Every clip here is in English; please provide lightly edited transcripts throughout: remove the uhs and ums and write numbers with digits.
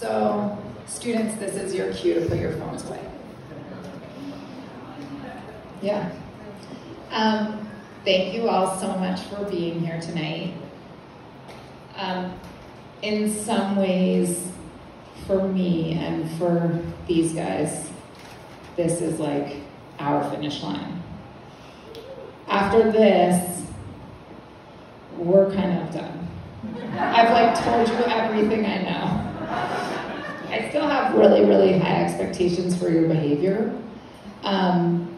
So, students, this is your cue to put your phones away. Yeah. Thank you all so much for being here tonight. In some ways, for me and for these guys, this is like our finish line. After this, we're kind of done. I've like told you everything I know. I still have really, really high expectations for your behavior. But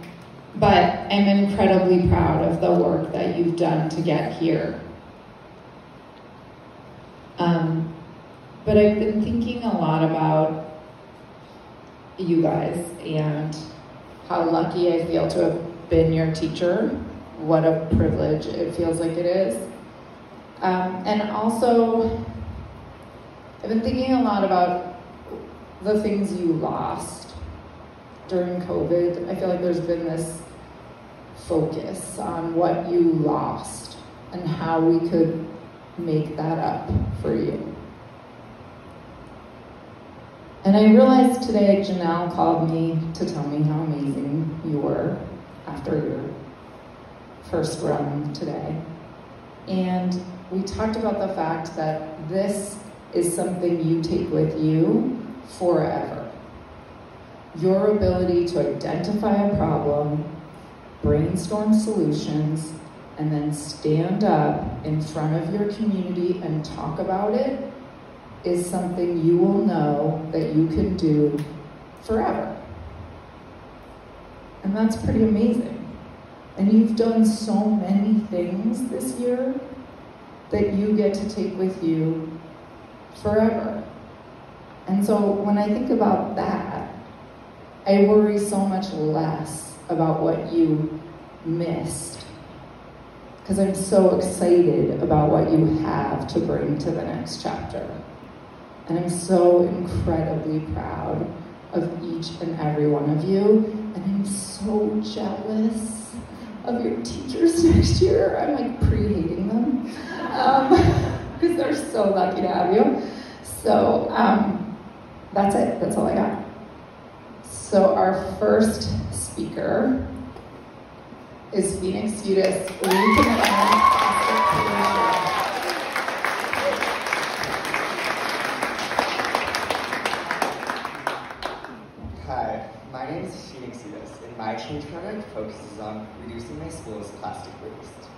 I'm incredibly proud of the work that you've done to get here. But I've been thinking a lot about you guys and how lucky I feel to have been your teacher. What a privilege it feels like it is. And also, I've been thinking a lot about the things you lost during COVID. I feel like there's been this focus on what you lost and how we could make that up for you. And I realized today Janelle called me to tell me how amazing you were after your first run today. And we talked about the fact that this is something you take with you forever. Your ability to identify a problem, brainstorm solutions, and then stand up in front of your community and talk about it is something you will know that you can do forever. And that's pretty amazing. And you've done so many things this year that you get to take with you forever. And so when I think about that, I worry so much less about what you missed, because I'm so excited about what you have to bring to the next chapter. And I'm so incredibly proud of each and every one of you, and I'm so jealous of your teachers next year. I'm like pre-hating them, because they're so lucky to have you. So that's it, that's all I got. So our first speaker is Phoenix Udis. Hi, my name is Phoenix Udis, and my change project focuses on reducing my school's plastic waste.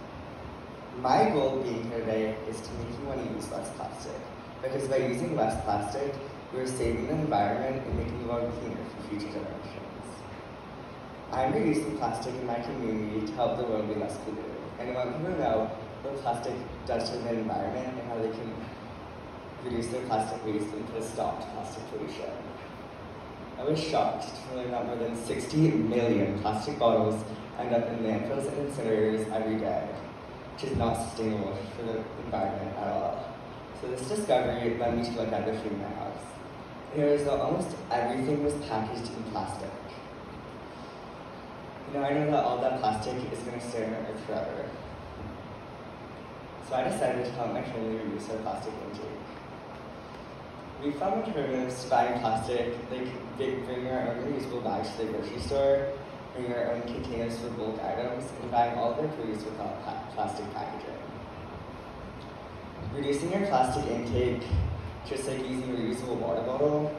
My goal being here today is to make you want to use less plastic, because by using less plastic, we are saving the environment and making the world cleaner for future generations. I'm reducing plastic in my community to help the world be less polluted, and I want people to know what plastic does to the environment and how they can reduce their plastic waste and put a stop to plastic pollution. I was shocked to learn that more than 60 million plastic bottles end up in landfills and incinerators every day, which is not sustainable for the environment at all. So this discovery led me to look at the food in my house. It was that almost everything was packaged in plastic. You know, I know that all that plastic is going to stay on Earth forever. So I decided to help my family reduce our plastic intake. We found alternatives to buying plastic, like bringing our own reusable bags to the grocery store, bringing our own containers for bulk items, and buying all of our produce without plastic packaging. Reducing your plastic intake, just like using a reusable water bottle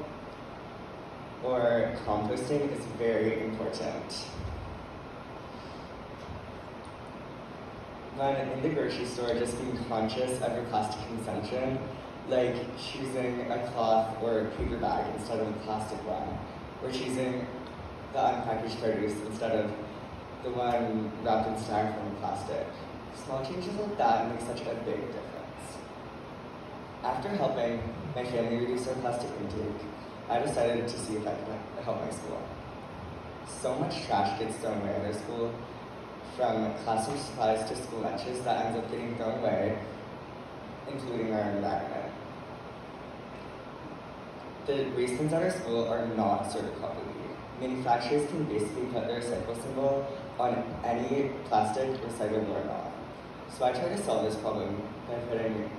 or composting, is very important. When in the grocery store, just being conscious of your plastic consumption, like choosing a cloth or a paper bag instead of a plastic one, or choosing the unpackaged produce instead of the one wrapped in styrofoam plastic. Small changes like that make such a big difference. After helping my family reduce our plastic intake, I decided to see if I could help my school. So much trash gets thrown away at our school, from classroom supplies to school lunches, that ends up getting thrown away, including our environment. The waste bins at our school are not sorted properly. Manufacturers can basically put their recycle symbol on any plastic, recyclable or not. So I tried to solve this problem by putting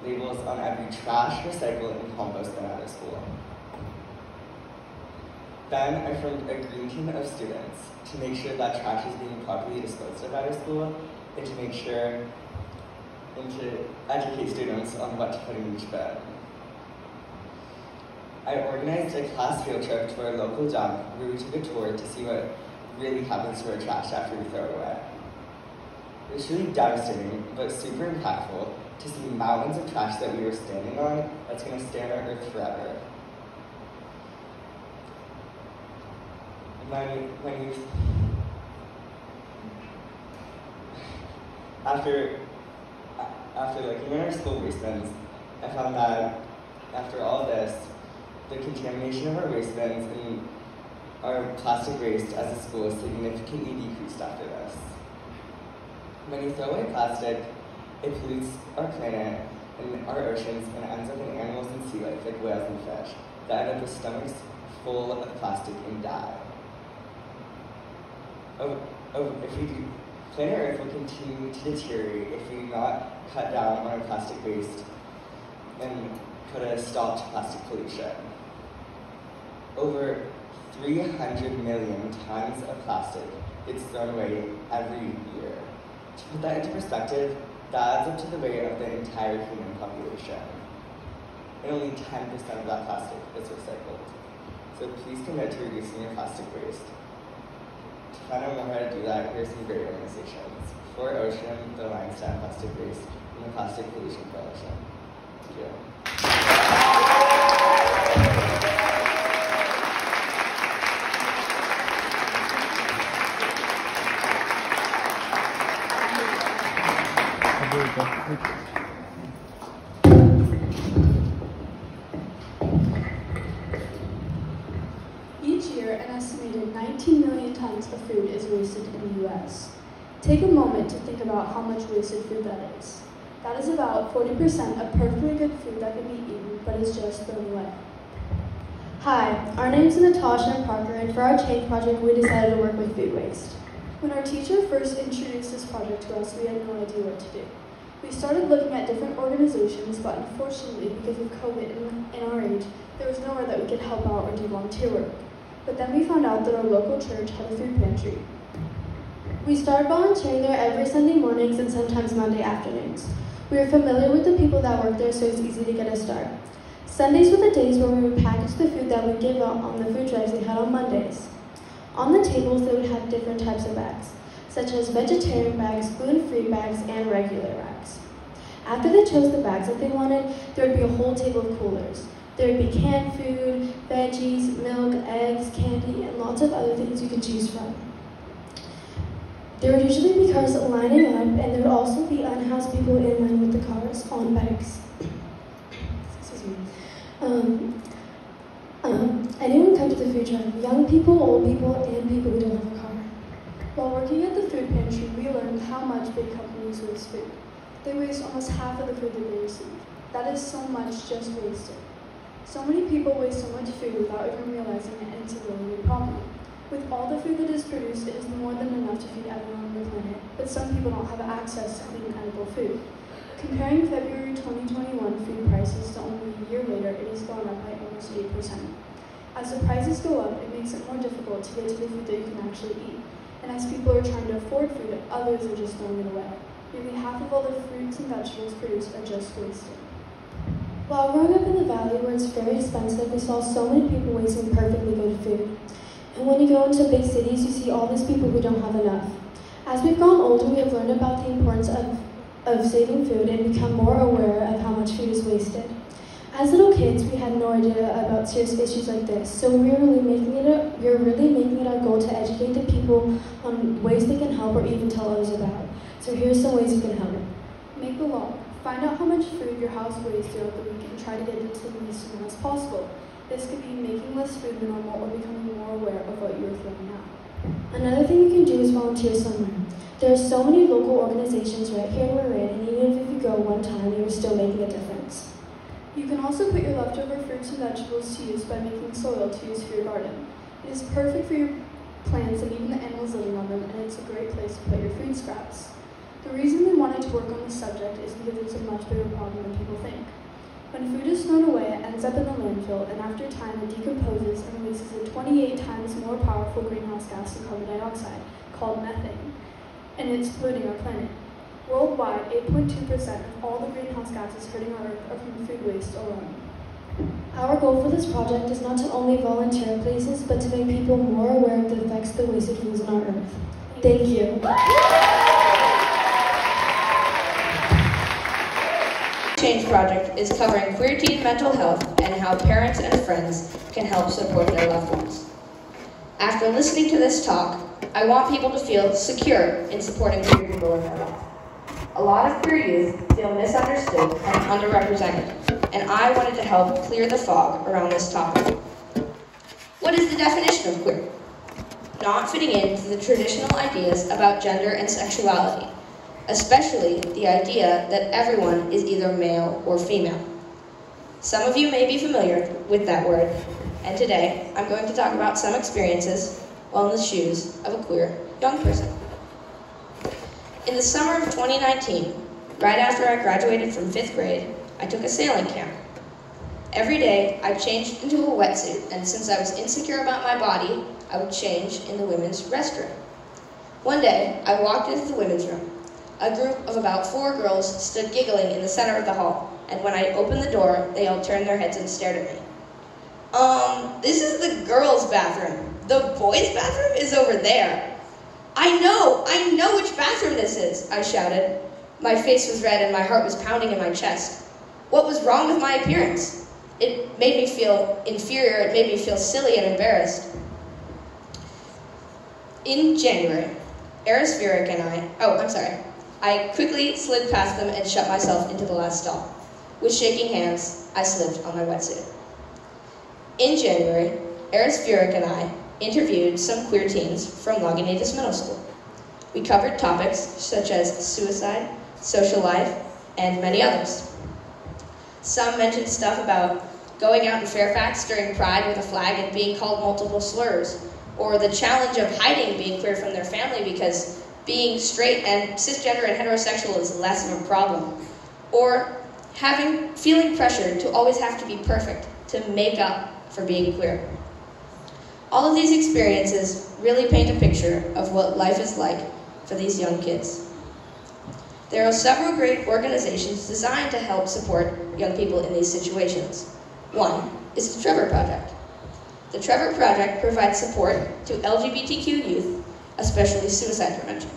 labels on every trash, recycle, and compost bin at our school. Then I formed a green team of students to make sure that trash is being properly disposed of at our school, and to educate students on what to put in each bin. I organized a class field trip to our local dump where we took a tour to see what really happens to our trash after we throw it away. It was really devastating, but super impactful to see mountains of trash that we were standing on that's going to stay on our earth forever. After looking at our school waste bins, I found that after all this, the contamination of our waste bins and our plastic waste as a school significantly decreased after this. When you throw away plastic, it pollutes our planet and our oceans and ends up in animals and sea life like whales and fish that end up with stomachs full of plastic and die. Planet Earth will continue to deteriorate if we do not cut down on our plastic waste and put a stop to plastic pollution. Over 300 million tons of plastic gets thrown away every year. To put that into perspective, that adds up to the weight of the entire human population. And only 10% of that plastic is recycled. So please commit to reducing your plastic waste. To find out more how to do that, here's some great organizations: For Ocean, the Alliance to End Plastic Waste, and the Plastic Pollution Coalition. Thank you. Each year, an estimated 19 million tons of food is wasted in the U.S. Take a moment to think about how much wasted food that is. That is about 40% of perfectly good food that can be eaten, but is just thrown away. Hi, our names are Natasha and Parker, and for our change project, we decided to work with food waste. When our teacher first introduced this project to us, we had no idea what to do. We started looking at different organizations, but unfortunately, because of COVID in our age, there was nowhere that we could help out or do volunteer work. But then we found out that our local church had a food pantry. We started volunteering there every Sunday mornings and sometimes Monday afternoons. We were familiar with the people that worked there, so it was easy to get us started. Sundays were the days where we would package the food that we give out on the food drives they had on Mondays. On the tables, they would have different types of bags, such as vegetarian bags, gluten-free bags, and regular bags. After they chose the bags that they wanted, there would be a whole table of coolers. There would be canned food, veggies, milk, eggs, candy, and lots of other things you could choose from. There would usually be cars lining up, and there would also be unhoused people in line with the cars on bikes. Excuse me. Anyone come to the food drive, young people, old people, and people who don't have a car. While working at the food pantry, we learned how much big companies waste food. They waste almost half of the food that they receive. That is so much just wasted. So many people waste so much food without even realizing it, and it's a really big problem. With all the food that is produced, it is more than enough to feed everyone on the planet, but some people don't have access to clean, edible food. Comparing February 2021 food prices to only a year later, it has gone up by almost 8%. As the prices go up, it makes it more difficult to get to the food that you can actually eat. And as people are trying to afford food, others are just throwing it away. Nearly half of all the fruits and vegetables produced are just wasted. While growing up in the valley where it's very expensive, we saw so many people wasting perfectly good food. And when you go into big cities, you see all these people who don't have enough. As we've grown older, we have learned about the importance of saving food and become more aware of how much food is wasted. As little kids, we had no idea about serious issues like this, so we're really making it our goal to educate the people on ways they can help or even tell others about. So here's some ways you can help. Make a log. Find out how much food your house wastes throughout the week and try to get it to the least amount as possible. This could be making less food than normal or becoming more aware of what you're throwing out. Another thing you can do is volunteer somewhere. There are so many local organizations right here in Marin, and even if you go one time, you're still making a difference. You can also put your leftover fruits and vegetables to use by making soil to use for your garden. It is perfect for your plants and even the animals living on them, and it's a great place to put your food scraps. The reason we wanted to work on this subject is because it's a much bigger problem than people think. When food is thrown away, it ends up in the landfill, and after time it decomposes and releases a 28 times more powerful greenhouse gas than carbon dioxide, called methane, and it's polluting our planet. Worldwide, 8.2% of all the greenhouse gases hurting our Earth are from food waste alone. Our goal for this project is not to only volunteer places, but to make people more aware of the effects the wasted foods on our Earth. Thank you. Change Project is covering queer teen mental health and how parents and friends can help support their loved ones. After listening to this talk, I want people to feel secure in supporting queer people in their life. A lot of queer youth feel misunderstood and underrepresented, and I wanted to help clear the fog around this topic. What is the definition of queer? Not fitting into the traditional ideas about gender and sexuality, especially the idea that everyone is either male or female. Some of you may be familiar with that word, and today I'm going to talk about some experiences while in the shoes of a queer young person. In the summer of 2019, right after I graduated from 5th grade, I took a sailing camp. Every day, I changed into a wetsuit, and since I was insecure about my body, I would change in the women's restroom. One day, I walked into the women's room. A group of about 4 girls stood giggling in the center of the hall, and when I opened the door, they all turned their heads and stared at me. This is the girls' bathroom. The boys' bathroom is over there. I know which bathroom this is, I shouted. My face was red and my heart was pounding in my chest. What was wrong with my appearance? It made me feel inferior, it made me feel silly and embarrassed. In January, Eris Vurick and I quickly slid past them and shut myself into the last stall. With shaking hands, I slipped on my wetsuit. In January, Eris Vurick and I interviewed some queer teens from Lagunitas Middle School. We covered topics such as suicide, social life, and many others. Some mentioned stuff about going out in Fairfax during Pride with a flag and being called multiple slurs, or the challenge of hiding being queer from their family because being straight and cisgender and heterosexual is less of a problem, or feeling pressure to always have to be perfect to make up for being queer. All of these experiences really paint a picture of what life is like for these young kids. There are several great organizations designed to help support young people in these situations. One is the Trevor Project. The Trevor Project provides support to LGBTQ youth, especially suicide prevention.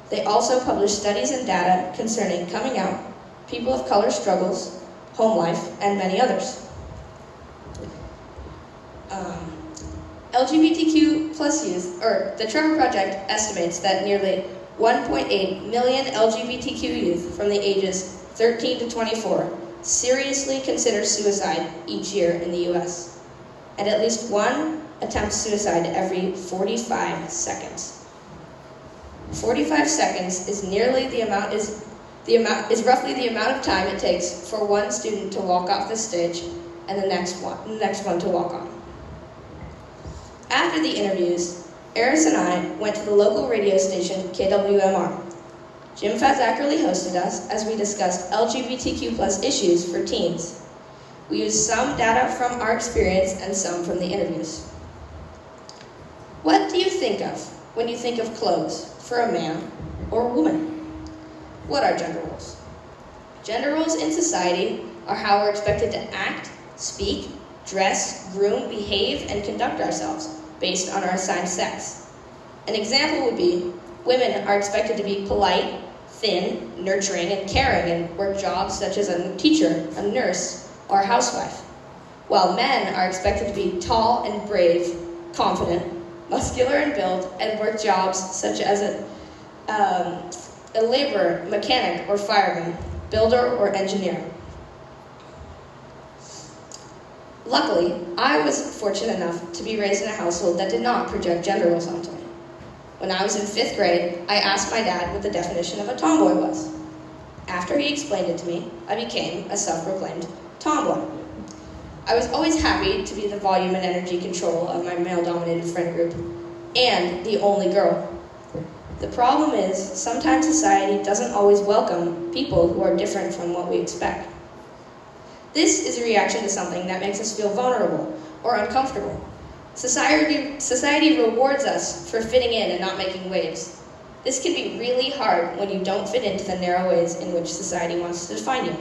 They also publish studies and data concerning coming out, people of color struggles, home life, and many others. LGBTQ plus youth, or the Trevor Project estimates that nearly 1.8 million LGBTQ youth from the ages 13 to 24 seriously consider suicide each year in the US, and at least one attempts suicide every 45 seconds. 45 seconds is roughly the amount of time it takes for one student to walk off the stage and the next one to walk on. After the interviews, Eris and I went to the local radio station KWMR. Jim Fazzackerly hosted us as we discussed LGBTQ plus issues for teens. We used some data from our experience and some from the interviews. What do you think of when you think of clothes for a man or a woman? What are gender roles? Gender roles in society are how we're expected to act, speak, dress, groom, behave, and conduct ourselves based on our assigned sex. An example would be, women are expected to be polite, thin, nurturing, and caring and work jobs such as a teacher, a nurse, or a housewife, while men are expected to be tall and brave, confident, muscular in build, and work jobs such as a laborer, mechanic, or fireman, builder, or engineer. Luckily, I was fortunate enough to be raised in a household that did not project gender roles onto me. When I was in 5th grade, I asked my dad what the definition of a tomboy was. After he explained it to me, I became a self-proclaimed tomboy. I was always happy to be the volume and energy control of my male-dominated friend group, and the only girl. The problem is, sometimes society doesn't always welcome people who are different from what we expect. This is a reaction to something that makes us feel vulnerable or uncomfortable. Society rewards us for fitting in and not making waves. This can be really hard when you don't fit into the narrow ways in which society wants to define you.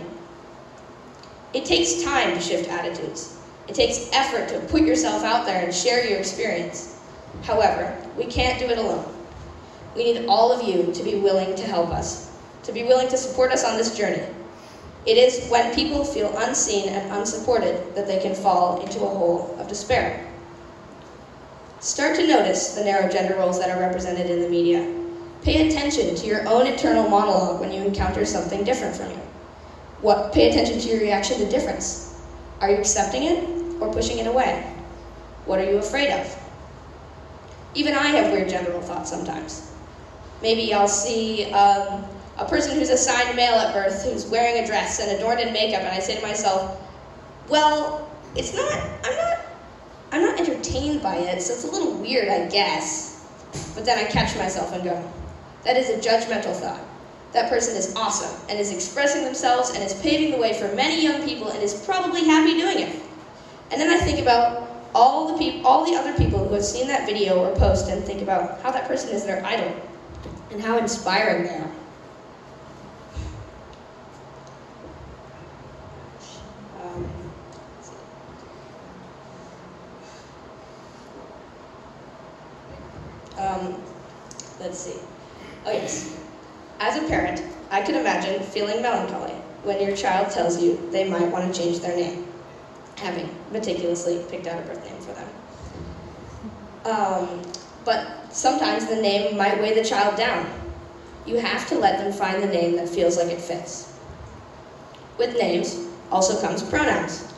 It takes time to shift attitudes. It takes effort to put yourself out there and share your experience. However, we can't do it alone. We need all of you to be willing to help us, to be willing to support us on this journey. It is when people feel unseen and unsupported that they can fall into a hole of despair. Start to notice the narrow gender roles that are represented in the media. Pay attention to your own internal monologue when you encounter something different from you. Pay attention to your reaction to difference. Are you accepting it or pushing it away? What are you afraid of? Even I have weird gender thoughts sometimes. Maybe I'll see a person who's assigned male at birth who's wearing a dress and adorned in makeup, and I say to myself, well, I'm not entertained by it, so it's a little weird, I guess. But then I catch myself and go, that is a judgmental thought. That person is awesome and is expressing themselves and is paving the way for many young people and is probably happy doing it. And then I think about all the other people who have seen that video or post and think about how that person is their idol and how inspiring they are. Let's see. Oh yes. As a parent, I could imagine feeling melancholy when your child tells you they might want to change their name, having meticulously picked out a birth name for them. But sometimes the name might weigh the child down. You have to let them find the name that feels like it fits. With names also comes pronouns.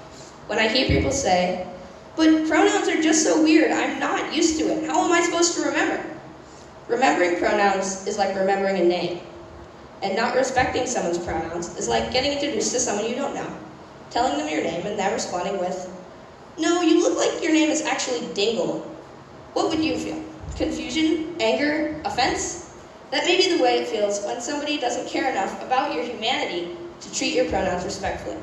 When I hear people say, but pronouns are just so weird, I'm not used to it, how am I supposed to remember? Remembering pronouns is like remembering a name. And not respecting someone's pronouns is like getting introduced to someone you don't know, telling them your name and them responding with, no, you look like your name is actually Dingle. What would you feel? Confusion? Anger? Offense? That may be the way it feels when somebody doesn't care enough about your humanity to treat your pronouns respectfully.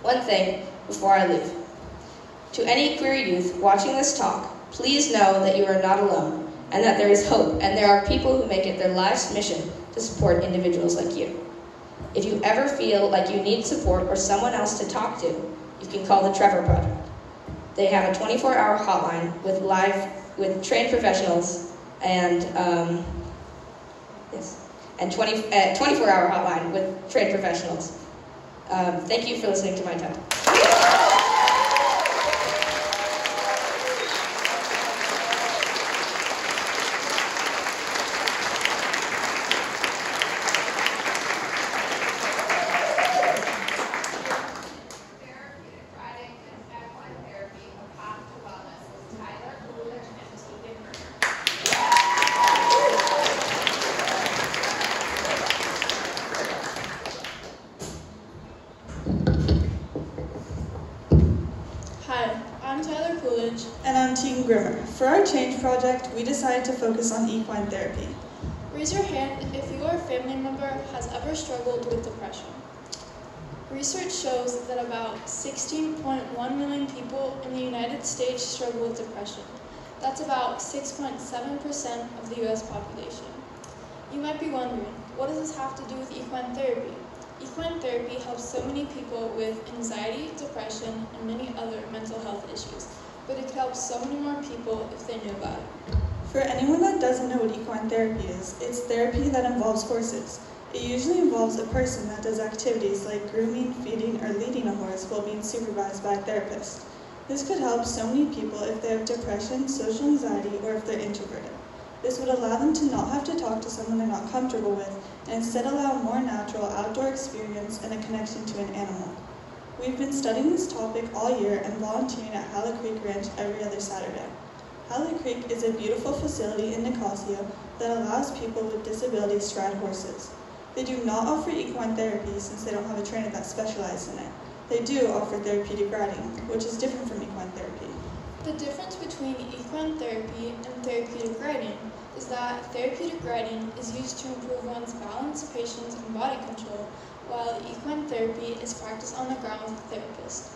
One thing before I leave. To any queer youth watching this talk, please know that you are not alone and that there is hope and there are people who make it their life's mission to support individuals like you. If you ever feel like you need support or someone else to talk to, you can call the Trevor Project. They have a 24-hour hotline with trained professionals and 24-hour hotline with trained professionals. Thank you for listening to my talk. And I'm Team Grimmer. For our Change project, we decided to focus on equine therapy. Raise your hand if you or a family member has ever struggled with depression. Research shows that about 16.1 million people in the United States struggle with depression. That's about 6.7% of the U.S. population. You might be wondering, what does this have to do with equine therapy? Equine therapy helps so many people with anxiety, depression, and many other mental health issues, but it could help so many more people if they knew about it. For anyone that doesn't know what equine therapy is, it's therapy that involves horses. It usually involves a person that does activities like grooming, feeding, or leading a horse while being supervised by a therapist. This could help so many people if they have depression, social anxiety, or if they're introverted. This would allow them to not have to talk to someone they're not comfortable with, and instead allow a more natural outdoor experience and a connection to an animal. We've been studying this topic all year and volunteering at Halla Creek Ranch every other Saturday. Halla Creek is a beautiful facility in Nicosia that allows people with disabilities to ride horses. They do not offer equine therapy since they don't have a trainer that specializes in it. They do offer therapeutic riding, which is different from equine therapy. The difference between equine therapy and therapeutic riding is that therapeutic riding is used to improve one's balance, patience, and body control, while equine therapy is practiced on the ground with a therapist.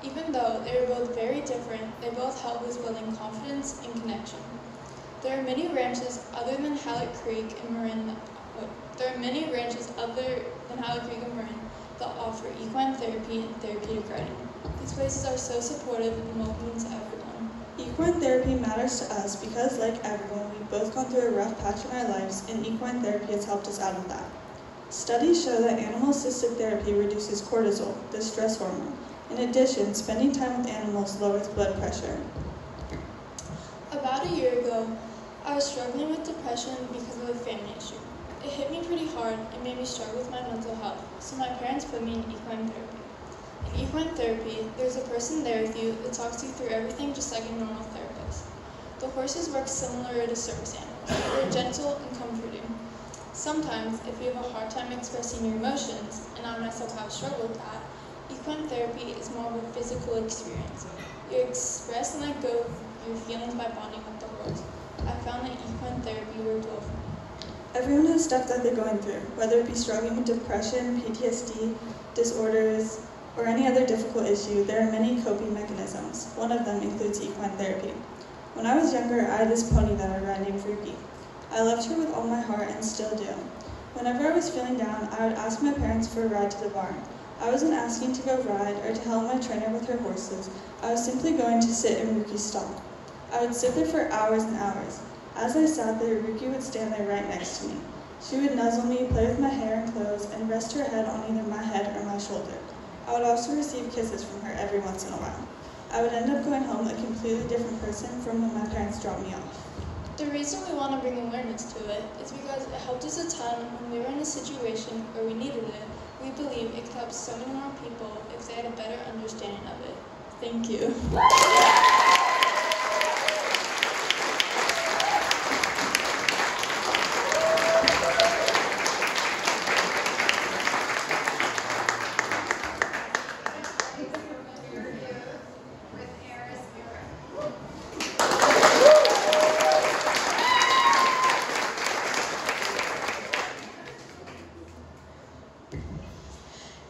Even though they are both very different, they both help with building confidence and connection. There are many ranches other than Hallett Creek and Marin. That offer equine therapy and therapeutic riding. These places are so supportive and welcoming to everyone. Equine therapy matters to us because, like everyone, we've both gone through a rough patch in our lives, and equine therapy has helped us out of that. Studies show that animal-assisted therapy reduces cortisol, the stress hormone. In addition, spending time with animals lowers blood pressure. About a year ago, I was struggling with depression because of a family issue. It hit me pretty hard and made me struggle with my mental health, so my parents put me in equine therapy. In equine therapy, there's a person there with you that talks you through everything just like a normal therapist. The horses work similar to service animals. They're gentle and comforting. Sometimes, if you have a hard time expressing your emotions, and I myself have struggled with that, equine therapy is more of a physical experience. You express and let go of your feelings by bonding with the horse. I found that equine therapy worked well for me. Everyone has stuff that they're going through, whether it be struggling with depression, PTSD, disorders, or any other difficult issue. There are many coping mechanisms. One of them includes equine therapy. When I was younger, I had this pony that I rode named Ruby. I loved her with all my heart and still do. Whenever I was feeling down, I would ask my parents for a ride to the barn. I wasn't asking to go ride or to help my trainer with her horses. I was simply going to sit in Ruki's stall. I would sit there for hours and hours. As I sat there, Ruki would stand there right next to me. She would nuzzle me, play with my hair and clothes, and rest her head on either my head or my shoulder. I would also receive kisses from her every once in a while. I would end up going home a completely different person from when my parents dropped me off. The reason we want to bring awareness to it is because it helped us a ton when we were in a situation where we needed it. We believe it could help so many more people if they had a better understanding of it. Thank you.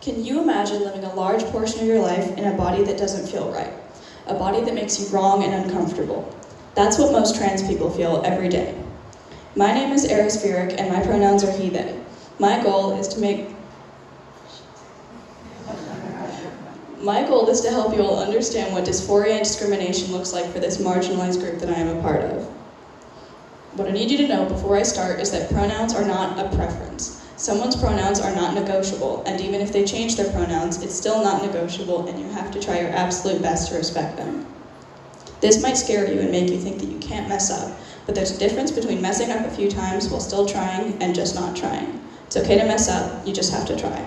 Can you imagine living a large portion of your life in a body that doesn't feel right? A body that makes you wrong and uncomfortable? That's what most trans people feel every day. My name is Eris Vurick, and my pronouns are he, they. My goal is to help you all understand what dysphoria and discrimination looks like for this marginalized group that I am a part of. What I need you to know before I start is that pronouns are not a preference. Someone's pronouns are not negotiable, and even if they change their pronouns, it's still not negotiable, and you have to try your absolute best to respect them. This might scare you and make you think that you can't mess up, but there's a difference between messing up a few times while still trying and just not trying. It's okay to mess up, you just have to try.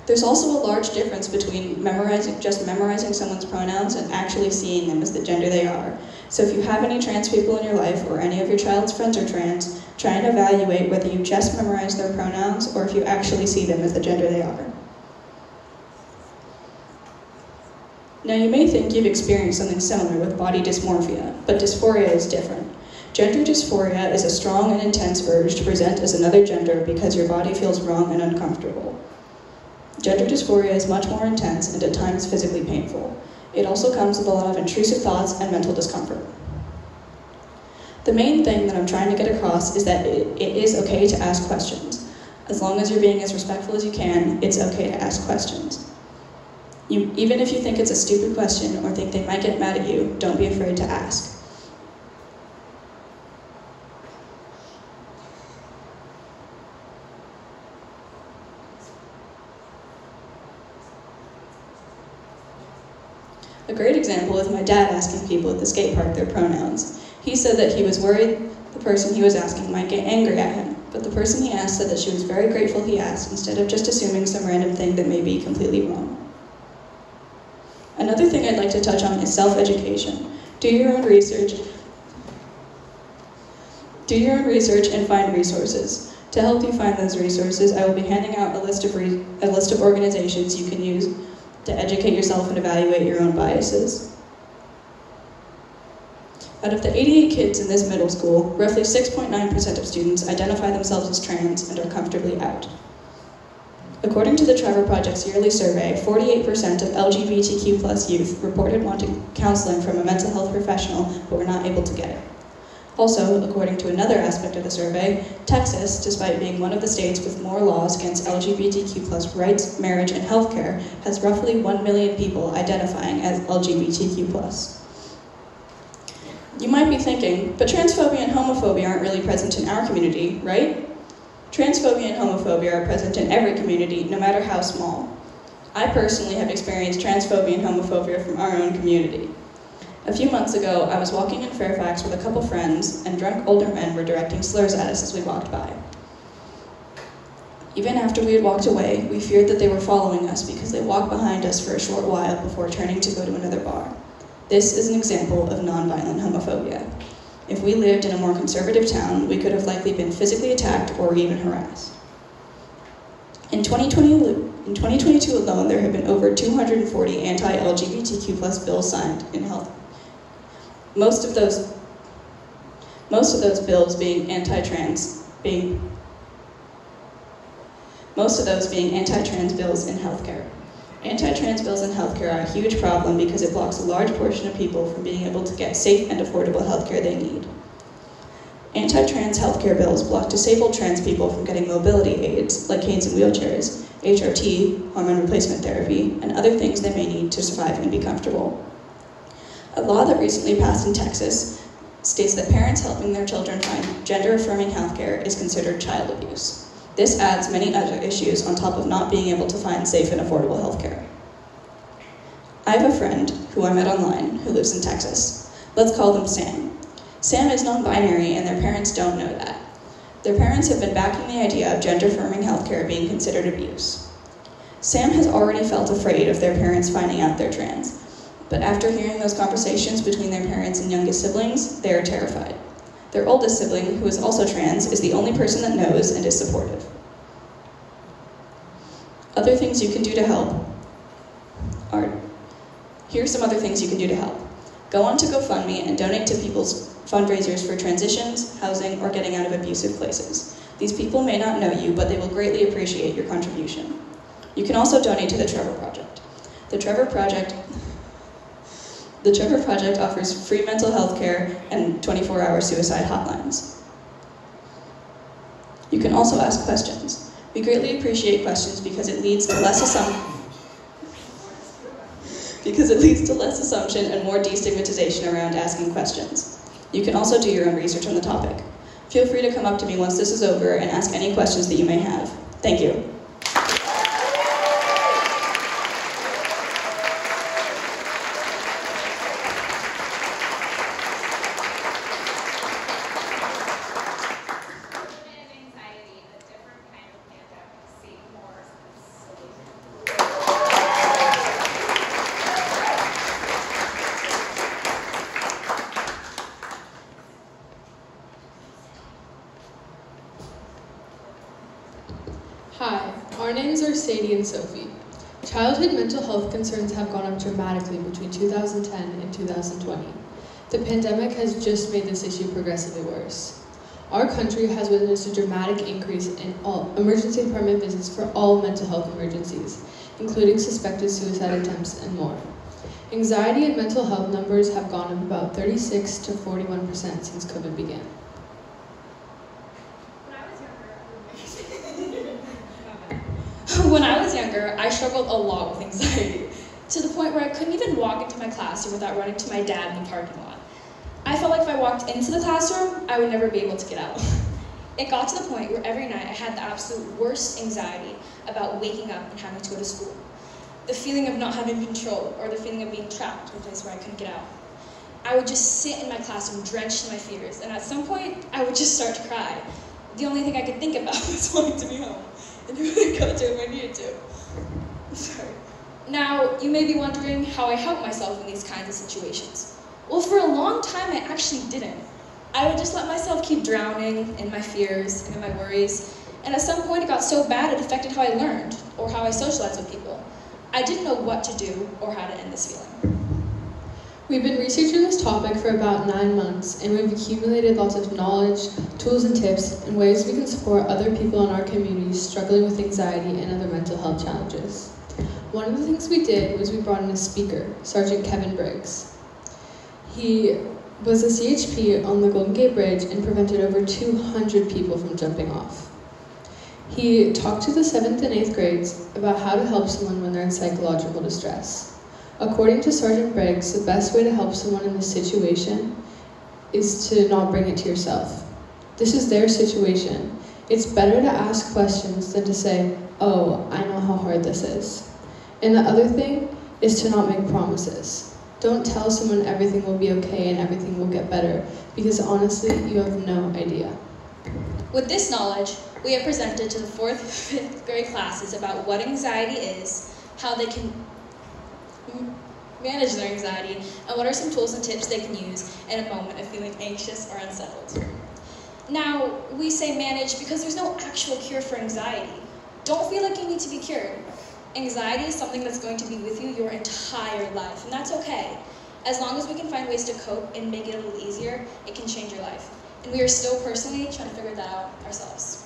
There's also a large difference between memorizing someone's pronouns and actually seeing them as the gender they are. So if you have any trans people in your life, or any of your child's friends are trans, try and evaluate whether you just memorize their pronouns or if you actually see them as the gender they are. Now you may think you've experienced something similar with body dysmorphia, but dysphoria is different. Gender dysphoria is a strong and intense urge to present as another gender because your body feels wrong and uncomfortable. Gender dysphoria is much more intense and at times physically painful. It also comes with a lot of intrusive thoughts and mental discomfort. The main thing that I'm trying to get across is that it is okay to ask questions. As long as you're being as respectful as you can, it's okay to ask questions. Even if you think it's a stupid question or think they might get mad at you, don't be afraid to ask. A great example is my dad asking people at the skate park their pronouns. He said that he was worried the person he was asking might get angry at him, but the person he asked said that she was very grateful he asked instead of just assuming some random thing that may be completely wrong. Another thing I'd like to touch on is self-education. Do your own research and find resources. To help you find those resources, I will be handing out a list of organizations you can use to educate yourself and evaluate your own biases. Out of the 88 kids in this middle school, roughly 6.9% of students identify themselves as trans and are comfortably out. According to the Trevor Project's yearly survey, 48% of LGBTQ+ youth reported wanting counseling from a mental health professional but were not able to get it. Also, according to another aspect of the survey, Texas, despite being one of the states with more laws against LGBTQ+ rights, marriage, and healthcare, has roughly 1 million people identifying as LGBTQ+. You might be thinking, but transphobia and homophobia aren't really present in our community, right? Transphobia and homophobia are present in every community, no matter how small. I personally have experienced transphobia and homophobia from our own community. A few months ago, I was walking in Fairfax with a couple friends, and drunk older men were directing slurs at us as we walked by. Even after we had walked away, we feared that they were following us because they walked behind us for a short while before turning to go to another bar. This is an example of nonviolent homophobia. If we lived in a more conservative town, we could have likely been physically attacked or even harassed. In 2022 alone, there have been over 240 anti-LGBTQ+ bills signed in health. Most of those bills being anti-trans bills in healthcare. Anti-trans bills in healthcare are a huge problem because it blocks a large portion of people from being able to get safe and affordable healthcare they need. Anti-trans healthcare bills block disabled trans people from getting mobility aids, like canes and wheelchairs, HRT, hormone replacement therapy, and other things they may need to survive and be comfortable. A law that recently passed in Texas states that parents helping their children find gender-affirming healthcare is considered child abuse. This adds many other issues on top of not being able to find safe and affordable healthcare. I have a friend who I met online who lives in Texas. Let's call them Sam. Sam is non-binary and their parents don't know that. Their parents have been backing the idea of gender-affirming healthcare being considered abuse. Sam has already felt afraid of their parents finding out they're trans, but after hearing those conversations between their parents and youngest siblings, they are terrified. Their oldest sibling, who is also trans, is the only person that knows and is supportive. Other things you can do to help are, here are some other things you can do to help. Go on to GoFundMe and donate to people's fundraisers for transitions, housing, or getting out of abusive places. These people may not know you, but they will greatly appreciate your contribution. You can also donate to the Trevor Project. The Trevor Project offers free mental health care and 24-hour suicide hotlines. You can also ask questions. We greatly appreciate questions because it leads to less assumption and more destigmatization around asking questions. You can also do your own research on the topic. Feel free to come up to me once this is over and ask any questions that you may have. Thank you. Hi, our names are Sadie and Sophie. Childhood mental health concerns have gone up dramatically between 2010 and 2020. The pandemic has just made this issue progressively worse. Our country has witnessed a dramatic increase in all emergency department visits for all mental health emergencies, including suspected suicide attempts and more. Anxiety and mental health numbers have gone up about 36 to 41% since COVID began. When I was younger, I struggled a lot with anxiety, to the point where I couldn't even walk into my classroom without running to my dad in the parking lot. I felt like if I walked into the classroom, I would never be able to get out. It got to the point where every night I had the absolute worst anxiety about waking up and having to go to school. The feeling of not having control, or the feeling of being trapped in a place where I couldn't get out. I would just sit in my classroom drenched in my fears, and at some point, I would just start to cry. The only thing I could think about was wanting to be home. And who would go to if I needed to. Sorry. Now, you may be wondering how I help myself in these kinds of situations. Well, for a long time, I actually didn't. I would just let myself keep drowning in my fears and in my worries, and at some point it got so bad it affected how I learned, or how I socialized with people. I didn't know what to do, or how to end this feeling. We've been researching this topic for about 9 months, and we've accumulated lots of knowledge, tools, and tips and ways we can support other people in our communities struggling with anxiety and other mental health challenges. One of the things we did was we brought in a speaker, Sergeant Kevin Briggs. He was a CHP on the Golden Gate Bridge and prevented over 200 people from jumping off. He talked to the 7th and 8th grades about how to help someone when they're in psychological distress. According to Sergeant Briggs, the best way to help someone in this situation is to not bring it to yourself. This is their situation. It's better to ask questions than to say, "Oh, I know how hard this is." And the other thing is to not make promises. Don't tell someone everything will be okay and everything will get better, because honestly, you have no idea. With this knowledge, we have presented to the 4th and 5th grade classes about what anxiety is, how they can manage their anxiety, and what are some tools and tips they can use in a moment of feeling anxious or unsettled. Now, we say manage because there's no actual cure for anxiety. Don't feel like you need to be cured. Anxiety is something that's going to be with you your entire life, and that's okay. As long as we can find ways to cope and make it a little easier, it can change your life. And we are still personally trying to figure that out ourselves.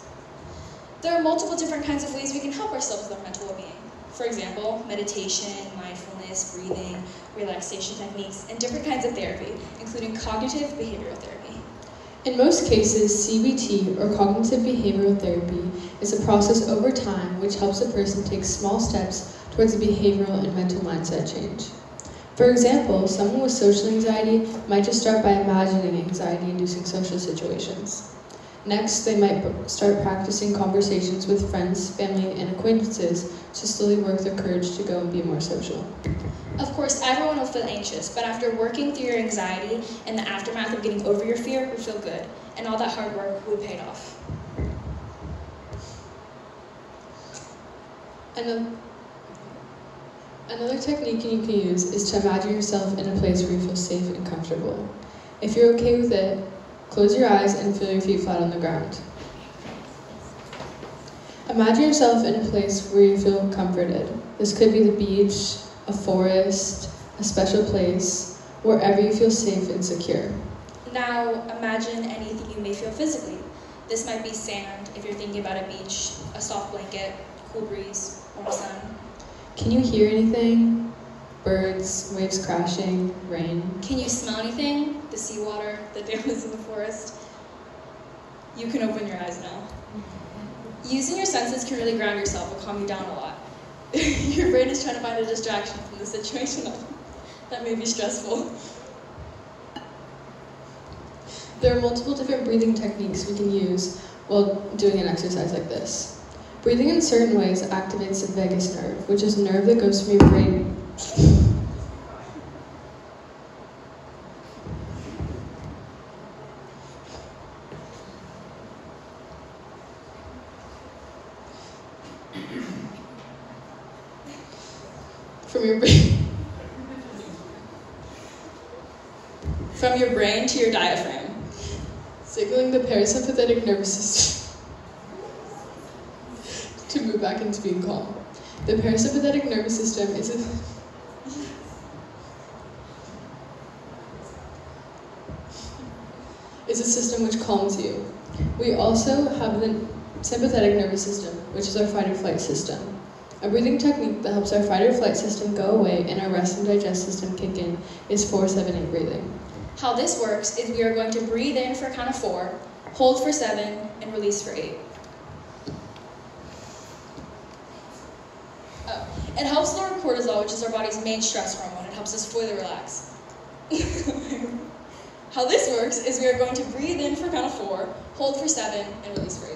There are multiple different kinds of ways we can help ourselves with our mental well-being. For example, meditation, mindfulness, breathing, relaxation techniques, and different kinds of therapy, including cognitive behavioral therapy. In most cases, CBT, or cognitive behavioral therapy, is a process over time which helps a person take small steps towards a behavioral and mental mindset change. For example, someone with social anxiety might just start by imagining anxiety-inducing social situations. Next, they might start practicing conversations with friends, family, and acquaintances to slowly work their courage to go and be more social. Of course, everyone will feel anxious, but after working through your anxiety and the aftermath of getting over your fear, we feel good, and all that hard work will be paid off. Another technique you can use is to imagine yourself in a place where you feel safe and comfortable. If you're okay with it, close your eyes and feel your feet flat on the ground. Imagine yourself in a place where you feel comforted. This could be the beach, a forest, a special place, wherever you feel safe and secure. Now, imagine anything you may feel physically. This might be sand if you're thinking about a beach, a soft blanket, cool breeze, warm sun. Can you hear anything? Birds, waves crashing, rain. Can you smell anything? The seawater, the dampness in the forest. You can open your eyes now. Using your senses can really ground yourself and calm you down a lot. Your brain is trying to find a distraction from the situation that may be stressful. There are multiple different breathing techniques we can use while doing an exercise like this. Breathing in certain ways activates the vagus nerve, which is a nerve that goes from your brain from your brain to your diaphragm, signaling the parasympathetic nervous system to move back into being calm. The parasympathetic nervous system is a system which calms you. We also have the sympathetic nervous system, which is our fight or flight system. A breathing technique that helps our fight or flight system go away and our rest and digest system kick in is 4-7-8 breathing. How this works is we are going to breathe in for a count of 4, hold for 7, and release for 8. It helps lower cortisol, which is our body's main stress hormone. It helps us fully relax. How this works is we are going to breathe in for a count of 4, hold for 7, and release for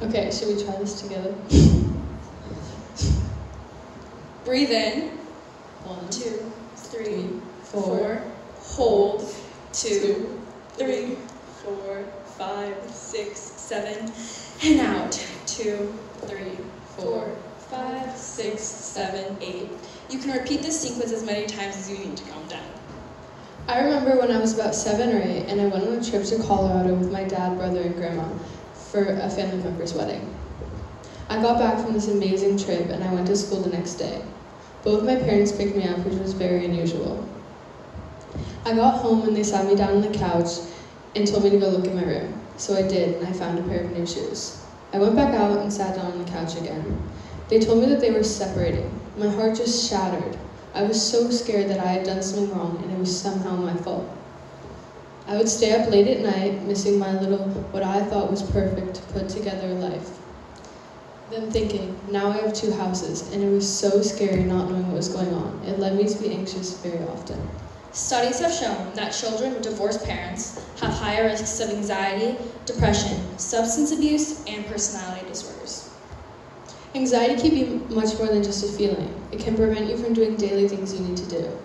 8. Okay, should we try this together? Breathe in. 1, 2, 3, 4, hold. 2, 3, 4, 5, 6, 7, and out. 2, 3, 4, 5, 6, 7, 8. You can repeat this sequence as many times as you need to calm down. I remember when I was about 7 or 8 and I went on a trip to Colorado with my dad, brother, and grandma for a family member's wedding. I got back from this amazing trip and I went to school the next day. Both my parents picked me up, which was very unusual. I got home and they sat me down on the couch and told me to go look in my room. So I did, and I found a pair of new shoes. I went back out and sat down on the couch again. They told me that they were separating. My heart just shattered. I was so scared that I had done something wrong and it was somehow my fault. I would stay up late at night, missing my little, what I thought was perfect, put together life. Then thinking, now I have 2 houses, and it was so scary not knowing what was going on. It led me to be anxious very often. Studies have shown that children with divorced parents have higher risks of anxiety, depression, substance abuse, and personality disorders. Anxiety can be much more than just a feeling. It can prevent you from doing daily things you need to do.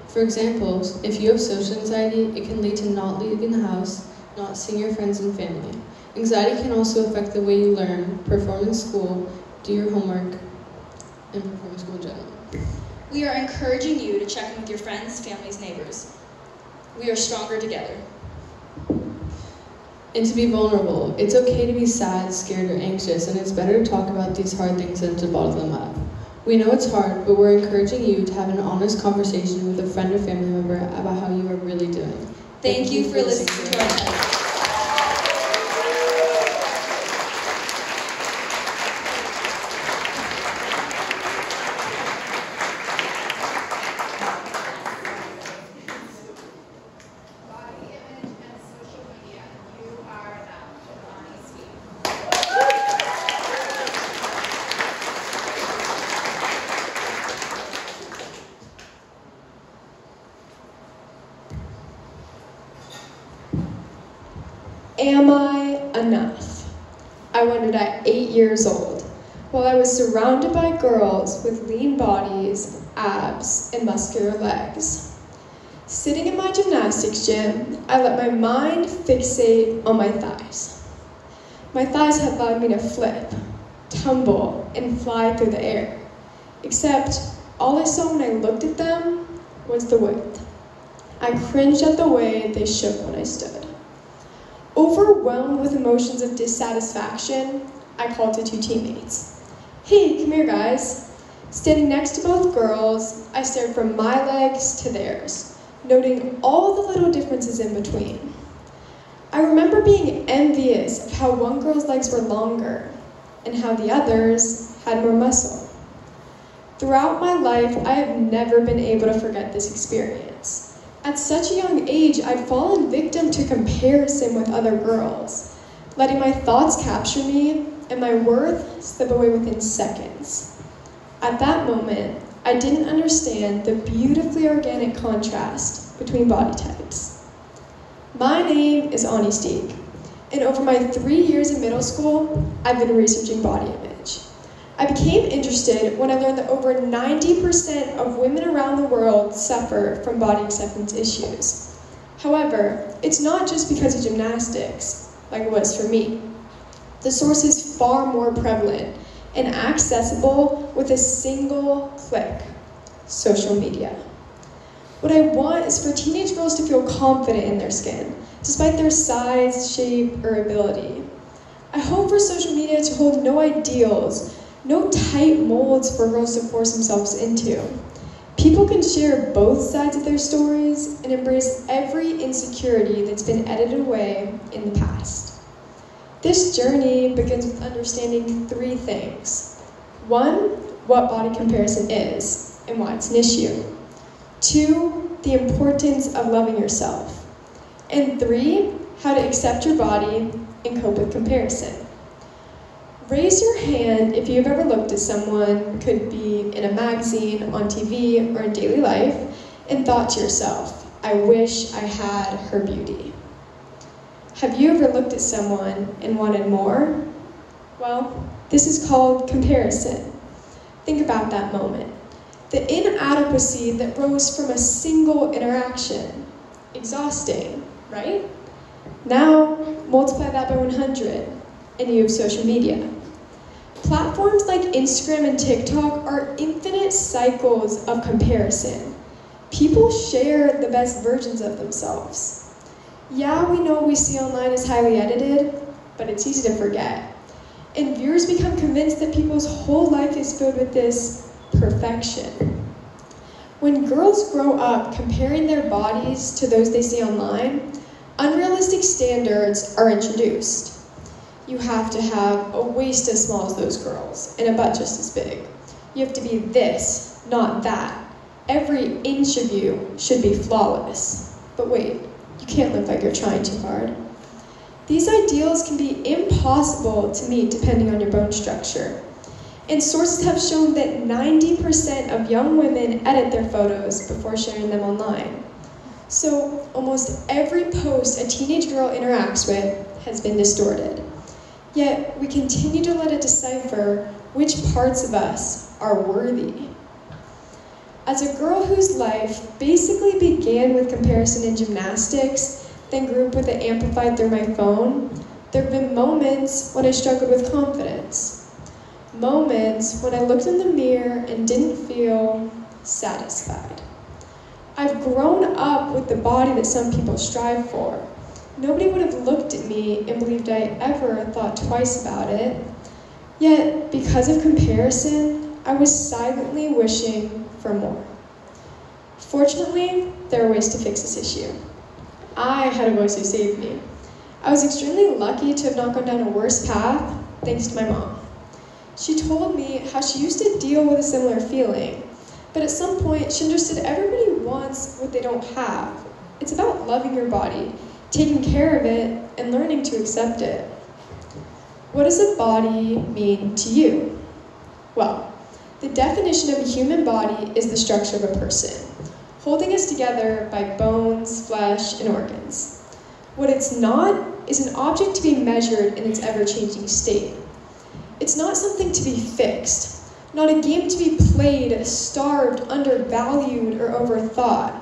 For example, if you have social anxiety, it can lead to not leaving the house, not seeing your friends and family. Anxiety can also affect the way you learn, perform in school, do your homework, and perform in school in general. We are encouraging you to check in with your friends, families, neighbors. We are stronger together. And to be vulnerable. It's okay to be sad, scared, or anxious, and it's better to talk about these hard things than to bottle them up. We know it's hard, but we're encouraging you to have an honest conversation with a friend or family member about how you are really doing. Thank you for listening to our TED Talks. Am I enough? I wondered at 8 years old, while I was surrounded by girls with lean bodies, abs, and muscular legs. Sitting in my gymnastics gym, I let my mind fixate on my thighs. My thighs had allowed me to flip, tumble, and fly through the air. Except, all I saw when I looked at them was the width. I cringed at the way they shook when I stood. Overwhelmed with emotions of dissatisfaction, I called to 2 teammates. Hey, come here, guys. Standing next to both girls, I stared from my legs to theirs, noting all the little differences in between. I remember being envious of how one girl's legs were longer and how the others had more muscle. Throughout my life, I have never been able to forget this experience. At such a young age, I'd fallen victim to comparison with other girls, letting my thoughts capture me and my worth slip away within seconds. At that moment, I didn't understand the beautifully organic contrast between body types. My name is Ani Steek, and over my 3 years in middle school, I've been researching body image. I became interested when I learned that over 90% of women around the world suffer from body acceptance issues. However, it's not just because of gymnastics, like it was for me. The source is far more prevalent and accessible with a single click: social media. What I want is for teenage girls to feel confident in their skin, despite their size, shape, or ability. I hope for social media to hold no ideals, no tight molds for girls to force themselves into. People can share both sides of their stories and embrace every insecurity that's been edited away in the past. This journey begins with understanding 3 things. 1, what body comparison is and why it's an issue. 2, the importance of loving yourself. And 3, how to accept your body and cope with comparison. Raise your hand if you've ever looked at someone, could be in a magazine, on TV, or in daily life, and thought to yourself, I wish I had her beauty. Have you ever looked at someone and wanted more? Well, this is called comparison. Think about that moment. The inadequacy that rose from a single interaction. Exhausting, right? Now, multiply that by 100, and you have social media. Platforms like Instagram and TikTok are infinite cycles of comparison. People share the best versions of themselves. Yeah, we know what we see online is highly edited, but it's easy to forget. And viewers become convinced that people's whole life is filled with this perfection. When girls grow up comparing their bodies to those they see online, unrealistic standards are introduced. You have to have a waist as small as those girls and a butt just as big. You have to be this, not that. Every inch of you should be flawless. But wait, you can't look like you're trying too hard. These ideals can be impossible to meet depending on your bone structure. And sources have shown that 90% of young women edit their photos before sharing them online. So almost every post a teenage girl interacts with has been distorted. Yet we continue to let it decipher which parts of us are worthy. As a girl whose life basically began with comparison in gymnastics, then grew up with it amplified through my phone, there have been moments when I struggled with confidence. Moments when I looked in the mirror and didn't feel satisfied. I've grown up with the body that some people strive for. Nobody would have looked at me and believed I ever thought twice about it. Yet, because of comparison, I was silently wishing for more. Fortunately, there are ways to fix this issue. I had a voice who saved me. I was extremely lucky to have not gone down a worse path, thanks to my mom. She told me how she used to deal with a similar feeling, but at some point she understood everybody wants what they don't have. It's about loving your body, taking care of it, and learning to accept it. What does a body mean to you? Well, the definition of a human body is the structure of a person, holding us together by bones, flesh, and organs. What it's not is an object to be measured in its ever-changing state. It's not something to be fixed, not a game to be played, starved, undervalued, or overthought.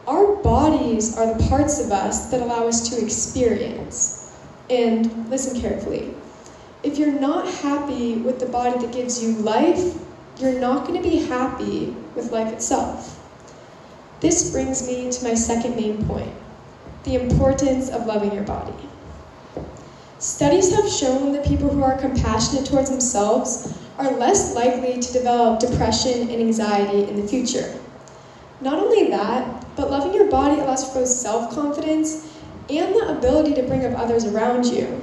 Our bodies are the parts of us that allow us to experience. And listen carefully. If you're not happy with the body that gives you life, you're not going to be happy with life itself. This brings me to my second main point, the importance of loving your body. Studies have shown that people who are compassionate towards themselves are less likely to develop depression and anxiety in the future. Not only that, but loving your body allows for both self-confidence and the ability to bring up others around you.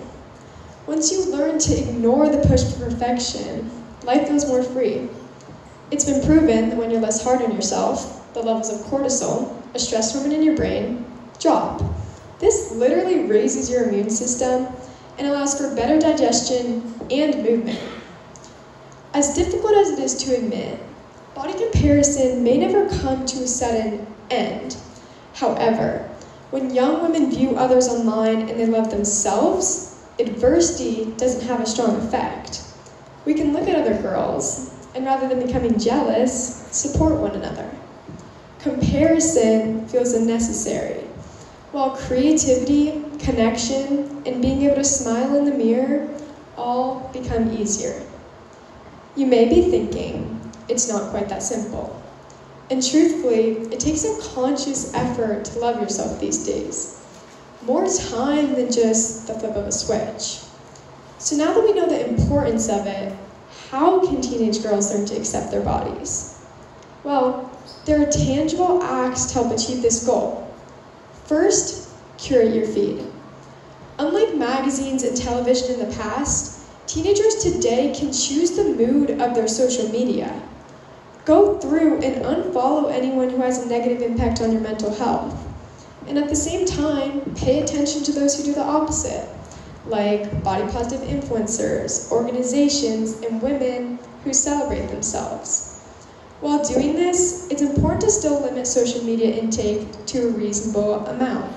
Once you learn to ignore the push for perfection, life feels more free. It's been proven that when you're less hard on yourself, the levels of cortisol, a stress hormone in your brain, drop. This literally raises your immune system and allows for better digestion and movement. As difficult as it is to admit, body comparison may never come to a sudden end. However, when young women view others online and they love themselves, adversity doesn't have a strong effect. We can look at other girls, and rather than becoming jealous, support one another. Comparison feels unnecessary, while creativity, connection, and being able to smile in the mirror all become easier. You may be thinking, it's not quite that simple. And truthfully, it takes a conscious effort to love yourself these days. More time than just the flip of a switch. So now that we know the importance of it, how can teenage girls learn to accept their bodies? Well, there are tangible acts to help achieve this goal. First, curate your feed. Unlike magazines and television in the past, teenagers today can choose the mood of their social media. Go through and unfollow anyone who has a negative impact on your mental health. And at the same time, pay attention to those who do the opposite, like body positive influencers, organizations, and women who celebrate themselves. While doing this, it's important to still limit social media intake to a reasonable amount.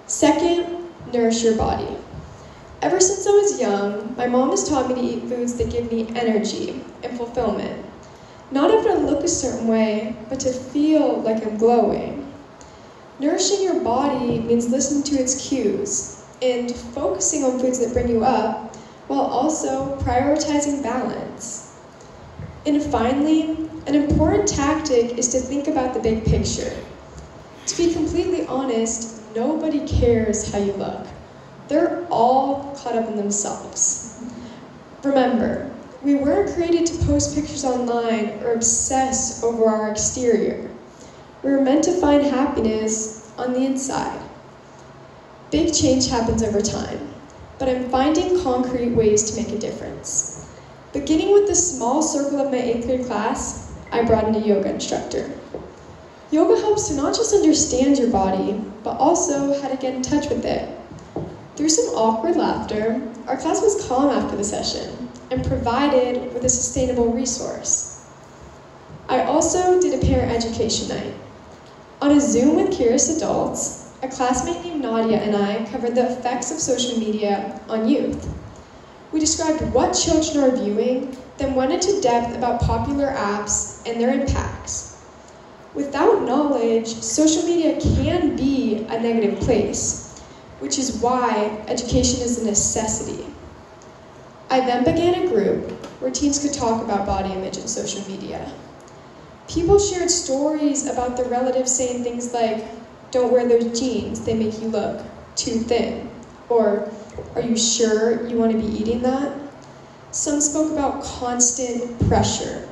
Second, nourish your body. Ever since I was young, my mom has taught me to eat foods that give me energy and fulfillment. Not ever to look a certain way, but to feel like I'm glowing. Nourishing your body means listening to its cues and focusing on foods that bring you up, while also prioritizing balance. And finally, an important tactic is to think about the big picture. To be completely honest, nobody cares how you look. They're all caught up in themselves. Remember, We weren't created to post pictures online or obsess over our exterior. We were meant to find happiness on the inside. Big change happens over time, but I'm finding concrete ways to make a difference. Beginning with the small circle of my 8th grade class, I brought in a yoga instructor. Yoga helps to not just understand your body, but also how to get in touch with it. Through some awkward laughter, our class was calm after the session and provided with a sustainable resource. I also did a parent education night. On a Zoom with curious adults, a classmate named Nadia and I covered the effects of social media on youth. We described what children are viewing, then went into depth about popular apps and their impacts. Without knowledge, social media can be a negative place, which is why education is a necessity. I then began a group where teens could talk about body image and social media. People shared stories about their relatives saying things like, "Don't wear those jeans, they make you look too thin," or "Are you sure you want to be eating that?" Some spoke about constant pressure.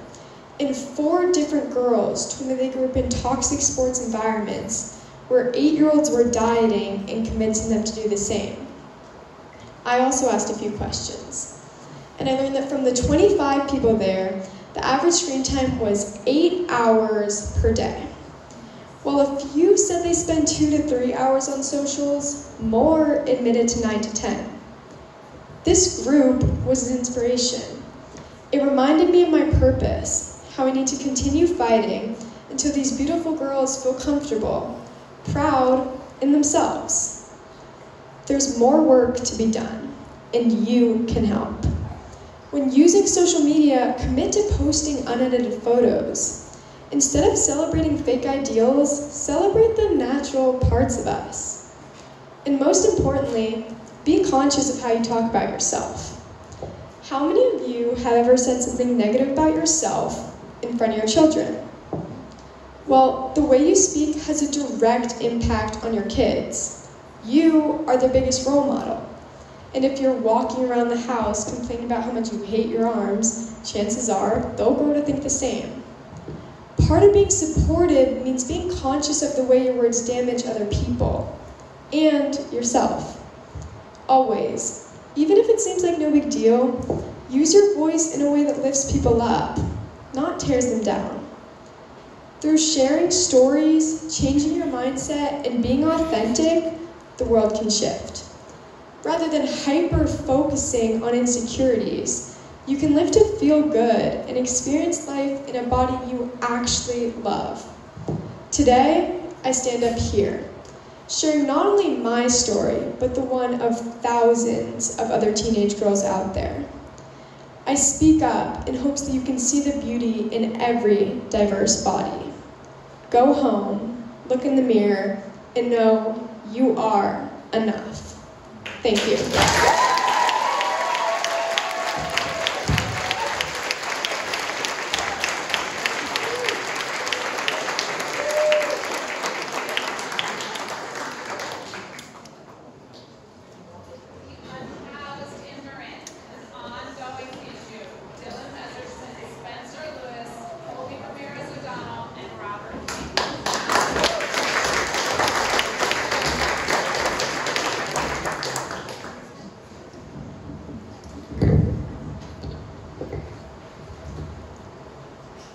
And 4 different girls told me they grew up in toxic sports environments where 8-year-olds were dieting and convincing them to do the same. I also asked a few questions, and I learned that from the 25 people there, the average screen time was 8 hours per day. While a few said they spend 2 to 3 hours on socials, more admitted to 9 to 10. This group was an inspiration. It reminded me of my purpose, how I need to continue fighting until these beautiful girls feel comfortable, proud in themselves. There's more work to be done, and you can help. When using social media, commit to posting unedited photos. Instead of celebrating fake ideals, celebrate the natural parts of us. And most importantly, be conscious of how you talk about yourself. How many of you have ever said something negative about yourself in front of your children? Well, the way you speak has a direct impact on your kids. You are their biggest role model. And if you're walking around the house complaining about how much you hate your arms, chances are they'll grow to think the same. Part of being supportive means being conscious of the way your words damage other people and yourself. Always, even if it seems like no big deal, use your voice in a way that lifts people up, not tears them down. Through sharing stories, changing your mindset, and being authentic, the world can shift. Rather than hyper-focusing on insecurities, you can live to feel good and experience life in a body you actually love. Today, I stand up here, sharing not only my story, but the one of thousands of other teenage girls out there. I speak up in hopes that you can see the beauty in every diverse body. Go home, look in the mirror, and know you are enough. Thank you.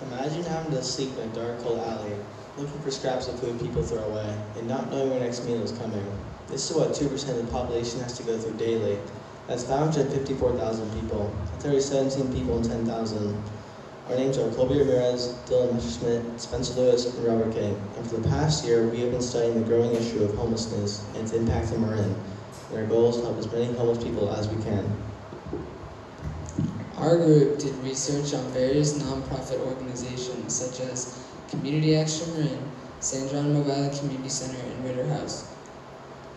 Imagine having to sleep in a dark, cold alley, looking for scraps of food people throw away, and not knowing your next meal is coming. This is what 2% of the population has to go through daily. That's 554,000 people. That's already 17 people in 10,000. Our names are Colby Ramirez, Dylan Messerschmidt, Spencer Lewis, and Robert King. And for the past year, we have been studying the growing issue of homelessness and its impact on Marin. And our goal is to help as many homeless people as we can. Our group did research on various nonprofit organizations such as Community Action Marin, San Geronimo Valley Community Center, and Ritter House.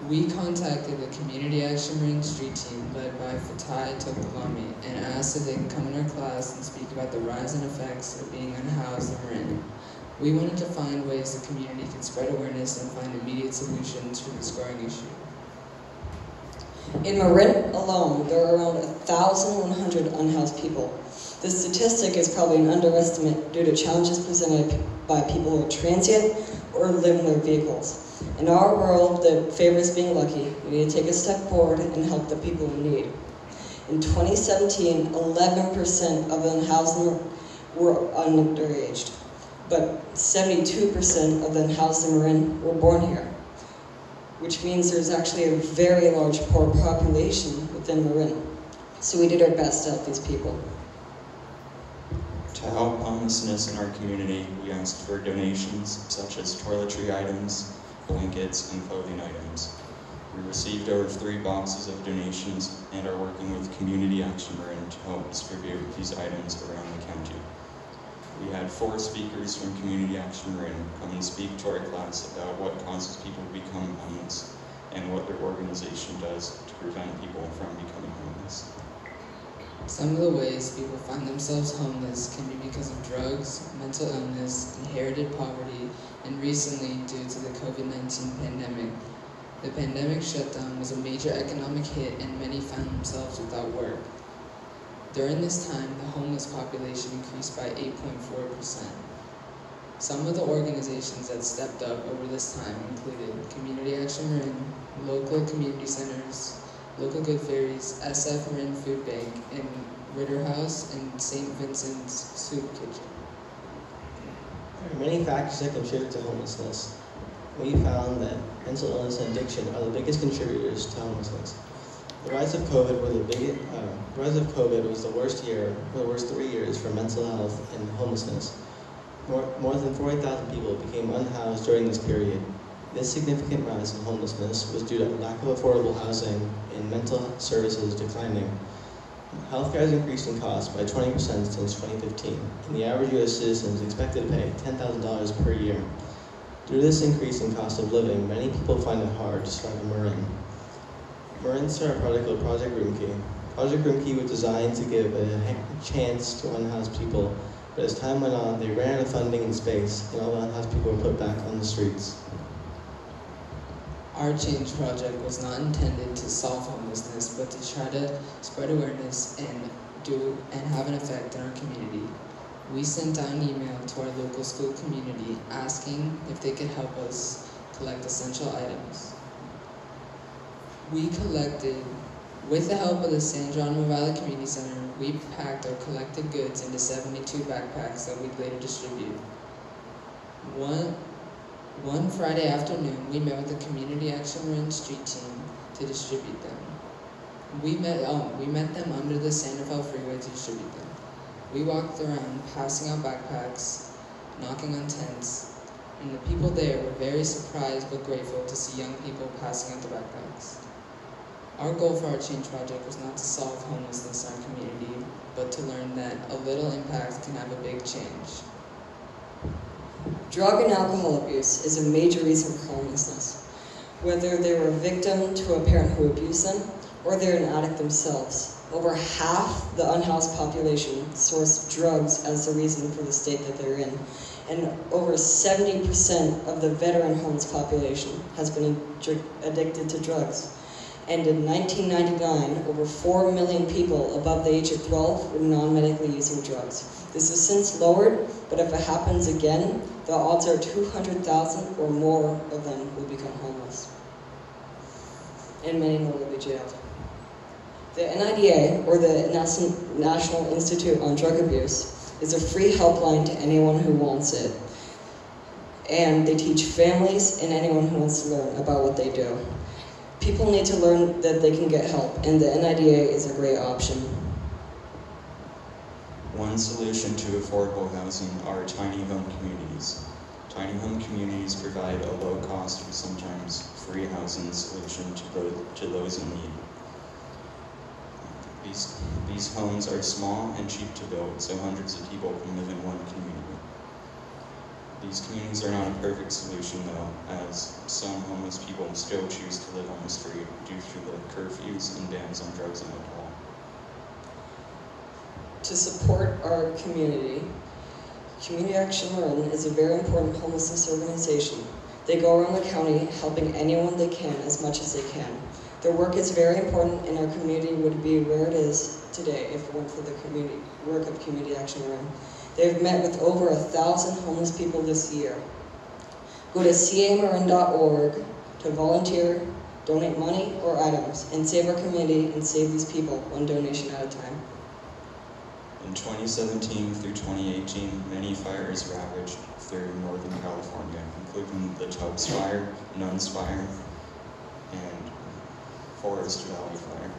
We contacted the Community Action Marin street team led by Fatai Tokulami and asked if they can come in our class and speak about the rise and effects of being unhoused in Marin. We wanted to find ways the community could spread awareness and find immediate solutions for this growing issue. In Marin alone, there are around 1,100 unhoused people. This statistic is probably an underestimate due to challenges presented by people who are transient or live in their vehicles. In our world that favors being lucky, we need to take a step forward and help the people in need. In 2017, 11% of the unhoused were underaged, but 72% of the unhoused in Marin were born here, which means there's actually a very large poor population within Marin. So we did our best to help these people. To help homelessness in our community, we asked for donations such as toiletry items, blankets, and clothing items. We received over 3 boxes of donations and are working with Community Action Marin to help distribute these items around the county. We had 4 speakers from Community Action Marin come and speak to our class about what causes people to become homeless and what their organization does to prevent people from becoming homeless. Some of the ways people find themselves homeless can be because of drugs, mental illness, inherited poverty, and recently due to the COVID-19 pandemic. The pandemic shutdown was a major economic hit and many found themselves without work. During this time, the homeless population increased by 8.4%. Some of the organizations that stepped up over this time included Community Action Marin, local community centers, Local Good Fairies, SF Marin Food Bank, and Ritter House, and St. Vincent's Soup Kitchen. There are many factors that contribute to homelessness. We found that mental illness and addiction are the biggest contributors to homelessness. The rise of COVID was the worst 3 years for mental health and homelessness. More than 40,000 people became unhoused during this period. This significant rise in homelessness was due to lack of affordable housing and mental services declining. Healthcare has increased in cost by 20% since 2015, and the average U.S. citizen is expected to pay $10,000 per year. Due to this increase in cost of living, many people find it hard to survive in Marin. Marin started a project called Project Room Key. Project Room Key was designed to give a chance to unhoused people, but as time went on, they ran out of funding and space, and all the unhoused people were put back on the streets. Our Change project was not intended to solve homelessness, but to try to spread awareness and have an effect in our community. We sent out an email to our local school community asking if they could help us collect essential items. We collected, with the help of the San Geronimo Valley Community Center, we packed our collected goods into 72 backpacks that we'd later distribute. One Friday afternoon, we met with the Community Action Marin street team to distribute them. We met them under the Santa Fe freeway to distribute them. We walked around passing out backpacks, knocking on tents, and the people there were very surprised but grateful to see young people passing out the backpacks. Our goal for our Change project was not to solve homelessness in our community, but to learn that a little impact can have a big change. Drug and alcohol abuse is a major reason for homelessness. Whether they were a victim to a parent who abused them, or they're an addict themselves, over half the unhoused population source drugs as the reason for the state that they're in. And over 70% of the veteran homeless population has been addicted to drugs. And in 1999, over 4 million people above the age of 12 were non-medically using drugs. This has since lowered, but if it happens again, the odds are 200,000 or more of them will become homeless. And many more will be jailed. The NIDA, or the National Institute on Drug Abuse, is a free helpline to anyone who wants it. And they teach families and anyone who wants to learn about what they do. People need to learn that they can get help, and the NIDA is a great option. One solution to affordable housing are tiny home communities. Tiny home communities provide a low-cost or sometimes free housing solution to those in need. These homes are small and cheap to build, so hundreds of people can live in one community. These communities are not a perfect solution, though, as some homeless people still choose to live on the street due to the curfews and bans on drugs and alcohol. To support our community, Community Action Marin is a very important homelessness organization. They go around the county helping anyone they can as much as they can. Their work is very important, and our community would be where it is today if it weren't for the work of Community Action Room. They've met with over 1,000 homeless people this year. Go to camarin.org to volunteer, donate money or items, and save our community and save these people one donation at a time. In 2017 through 2018, many fires ravaged through Northern California, including the Tubbs Fire, Nuns Fire, and Forest Valley Fire.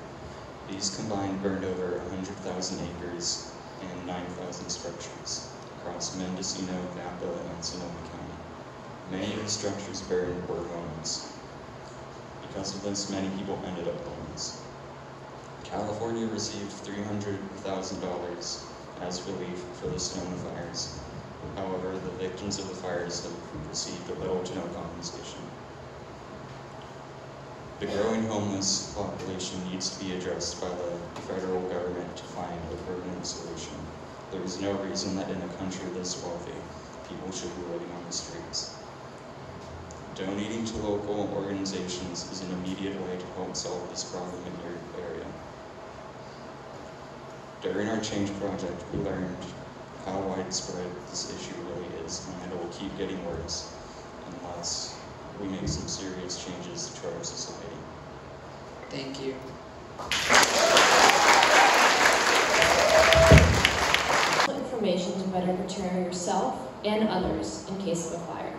These combined burned over 100,000 acres and 9,000 structures across Mendocino, Napa, and Sonoma County. Many of the structures burned were homes. Because of this, many people ended up homeless. California received $300,000 as relief for the Sonoma fires. However, the victims of the fires have received little to no compensation. The growing homeless population needs to be addressed by the federal government to find a permanent solution. There is no reason that in a country this wealthy, people should be living on the streets. Donating to local organizations is an immediate way to help solve this problem in your area. During our change project, we learned how widespread this issue really is, and it will keep getting worse unless we make some serious changes to our society. Thank you. Information to better prepare yourself and others in case of a fire.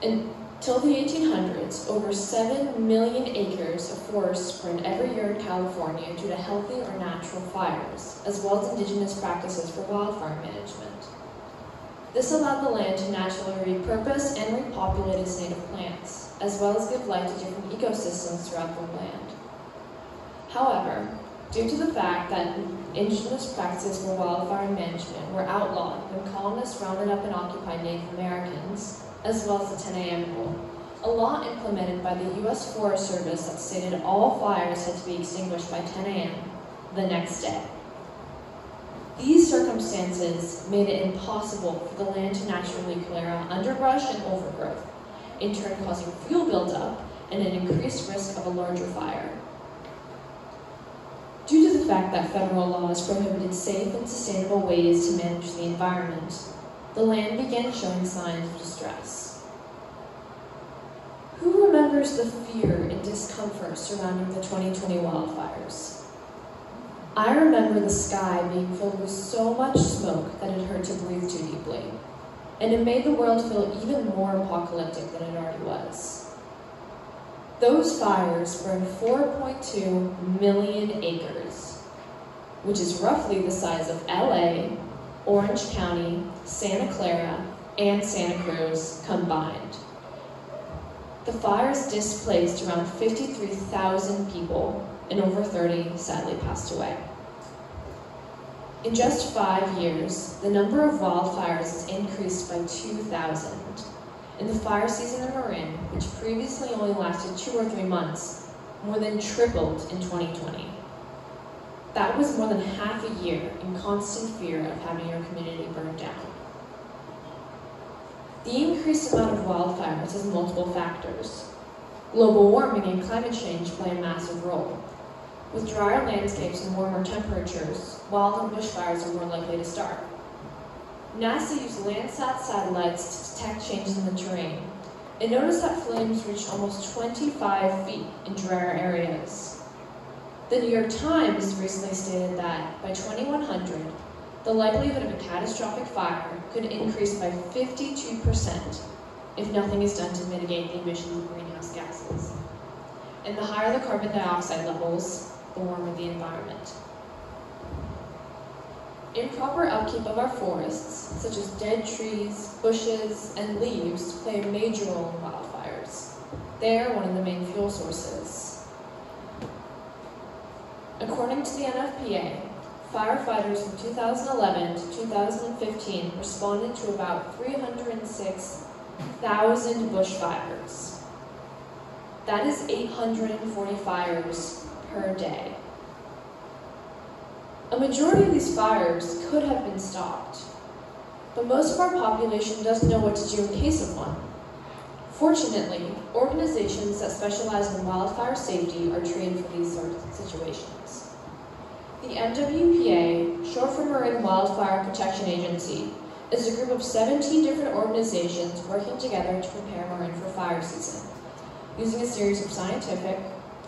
Until the 1800s, over 7 million acres of forest burned every year in California due to healthy or natural fires, as well as indigenous practices for wildfire management. This allowed the land to naturally repurpose and repopulate its native plants, as well as give life to different ecosystems throughout the land. However, due to the fact that indigenous practices for wildfire management were outlawed when colonists rounded up and occupied Native Americans, as well as the 10 a.m. rule, a law implemented by the U.S. Forest Service that stated all fires had to be extinguished by 10 a.m. the next day. These circumstances made it impossible for the land to naturally clear out underbrush and overgrowth, in turn causing fuel buildup and an increased risk of a larger fire. Due to the fact that federal laws prohibited safe and sustainable ways to manage the environment, the land began showing signs of distress. Who remembers the fear and discomfort surrounding the 2020 wildfires? I remember the sky being filled with so much smoke that it hurt to breathe too deeply, and it made the world feel even more apocalyptic than it already was. Those fires burned 4.2 million acres, which is roughly the size of LA, Orange County, Santa Clara, and Santa Cruz combined. The fires displaced around 53,000 people, and over 30 sadly passed away. In just 5 years, the number of wildfires has increased by 2,000, and the fire season in Marin, which previously only lasted 2 or 3 months, more than tripled in 2020. That was more than half a year in constant fear of having your community burned down. The increased amount of wildfires has multiple factors. Global warming and climate change play a massive role. With drier landscapes and warmer temperatures, wild and bushfires are more likely to start. NASA used Landsat satellites to detect changes in the terrain, and noticed that flames reached almost 25 feet in drier areas. The New York Times recently stated that by 2100, the likelihood of a catastrophic fire could increase by 52% if nothing is done to mitigate the emissions of greenhouse gases. And the higher the carbon dioxide levels, the warmer the environment. Improper upkeep of our forests, such as dead trees, bushes, and leaves, play a major role in wildfires. They are one of the main fuel sources. According to the NFPA, firefighters from 2011 to 2015 responded to about 306,000 bushfires. That is 840 fires per day. A majority of these fires could have been stopped, but most of our population doesn't know what to do in case of one. Fortunately, organizations that specialize in wildfire safety are trained for these sorts of situations. The MWPA, short for Marin Wildfire Protection Agency, is a group of 17 different organizations working together to prepare Marin for fire season, using a series of scientific,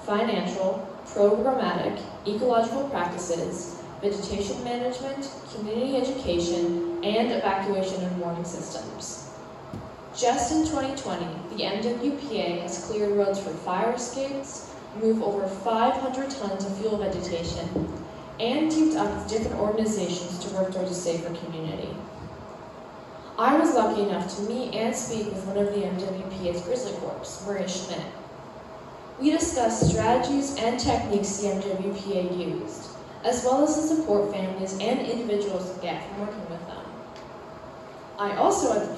financial, programmatic, ecological practices, vegetation management, community education, and evacuation and warning systems. Just in 2020, the MWPA has cleared roads for fire escapes, moved over 500 tons of fuel vegetation, and teamed up with different organizations to work towards a safer community. I was lucky enough to meet and speak with one of the MWPA's Grizzly Corps, Maria Schmidt. We discussed strategies and techniques the MWPA used, as well as the support families and individuals get from working with them. I also had the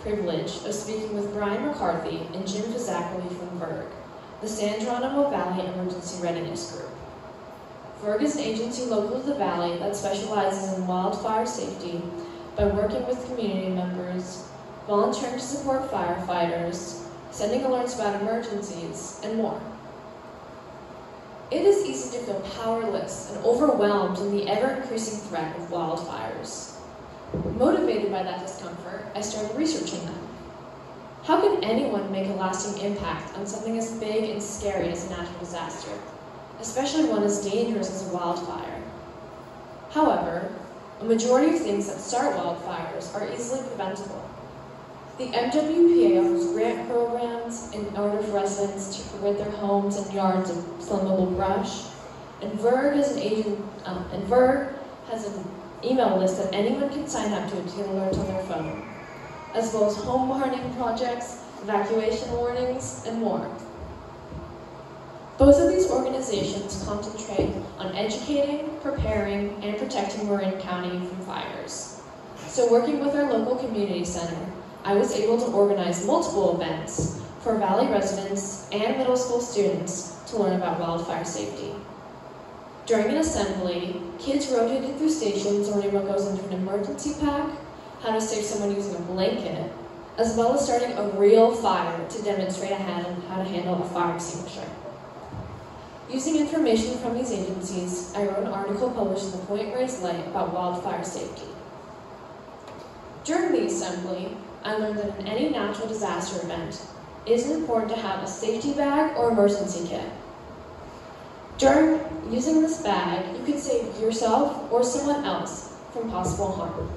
privilege of speaking with Brian McCarthy and Jim Fizzacoli from VERG, the San Geronimo Valley Emergency Readiness Group. VERG is an agency local to the valley that specializes in wildfire safety by working with community members, volunteering to support firefighters, sending alerts about emergencies, and more. It is easy to feel powerless and overwhelmed in the ever-increasing threat of wildfires. Motivated by that discomfort, I started researching them. How can anyone make a lasting impact on something as big and scary as a natural disaster, especially one as dangerous as a wildfire? However, a majority of things that start wildfires are easily preventable. The MWPA offers grant programs in order for residents to rid their homes and yards of flammable brush, and VERG has an email list that anyone can sign up to get alerts on their phone, as well as home warning projects, evacuation warnings, and more. Both of these organizations concentrate on educating, preparing, and protecting Marin County from fires. So working with our local community center, I was able to organize multiple events for Valley residents and middle school students to learn about wildfire safety. During an assembly, kids rotated through stations learning what goes into an emergency pack, how to save someone using a blanket, as well as starting a real fire to demonstrate how to handle a fire extinguisher. Using information from these agencies, I wrote an article published in the Point Reyes Light about wildfire safety. During the assembly, I learned that in any natural disaster event, it is important to have a safety bag or emergency kit. During using this bag, you can save yourself or someone else from possible harm.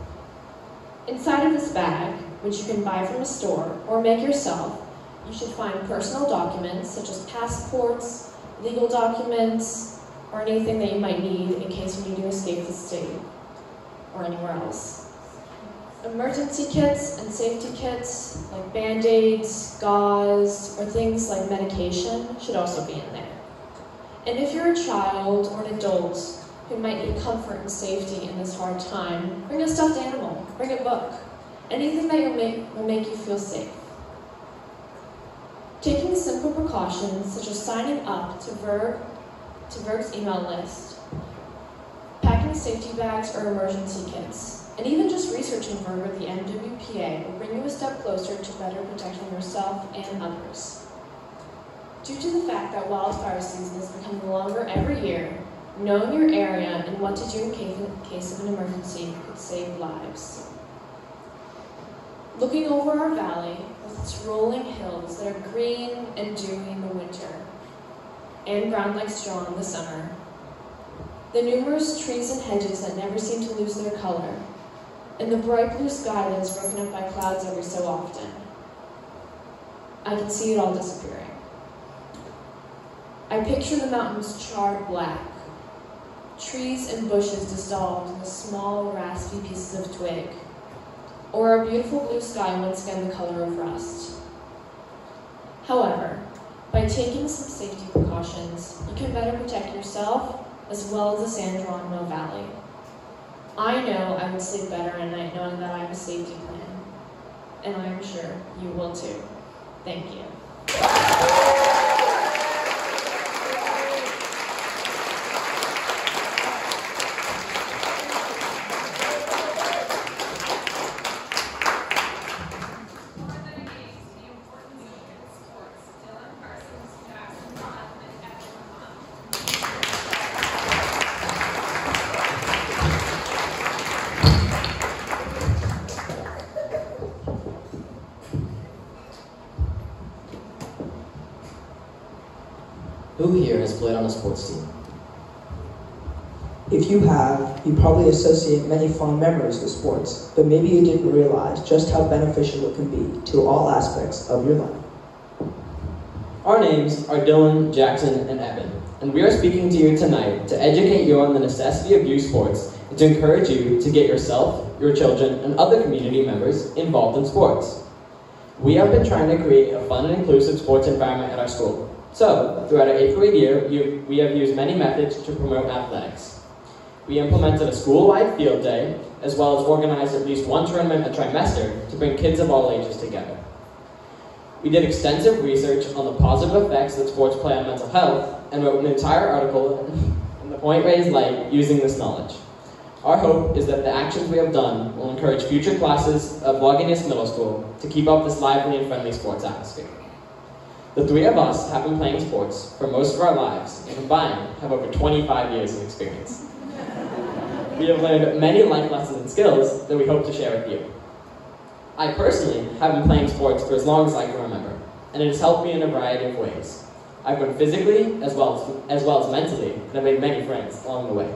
Inside of this bag, which you can buy from a store or make yourself, you should find personal documents such as passports, legal documents, or anything that you might need in case you need to escape the state or anywhere else. Emergency kits and safety kits like Band-Aids, gauze, or things like medication should also be in there. And if you're a child or an adult who might need comfort and safety in this hard time, bring a stuffed animal, bring a book, anything that will make you feel safe. Taking simple precautions such as signing up to VERG's email list, packing safety bags or emergency kits, and even just researching VERG or the MWPA will bring you a step closer to better protecting yourself and others. Due to the fact that wildfire season is becoming longer every year, knowing your area and what to do in case of an emergency could save lives. Looking over our valley with its rolling hills that are green and dewy in the winter, and brown like straw in the summer, the numerous trees and hedges that never seem to lose their color, and the bright blue sky that is broken up by clouds every so often, I can see it all disappearing. I picture the mountains charred black, trees and bushes dissolved into small, raspy pieces of twig, or our beautiful blue sky once again the color of rust. However, by taking some safety precautions, you can better protect yourself as well as the San Geronimo Valley. I know I would sleep better at night knowing that I have a safety plan, and I am sure you will too. Thank you. Who here has played on a sports team? If you have, you probably associate many fond memories with sports, but maybe you didn't realize just how beneficial it can be to all aspects of your life. Our names are Dylan, Jackson, and Evan, and we are speaking to you tonight to educate you on the necessity of youth sports and to encourage you to get yourself, your children, and other community members involved in sports. We have been trying to create a fun and inclusive sports environment at our school. So, throughout our 8th grade year, we have used many methods to promote athletics. We implemented a school-wide field day, as well as organized at least one tournament a trimester to bring kids of all ages together. We did extensive research on the positive effects that sports play on mental health and wrote an entire article in the Point Reyes Light using this knowledge. Our hope is that the actions we have done will encourage future classes of Lagunitas Middle School to keep up this lively and friendly sports atmosphere. The three of us have been playing sports for most of our lives and combined have over 25 years of experience. We have learned many life lessons and skills that we hope to share with you. I personally have been playing sports for as long as I can remember, and it has helped me in a variety of ways. I've grown physically as well as mentally, and I've made many friends along the way.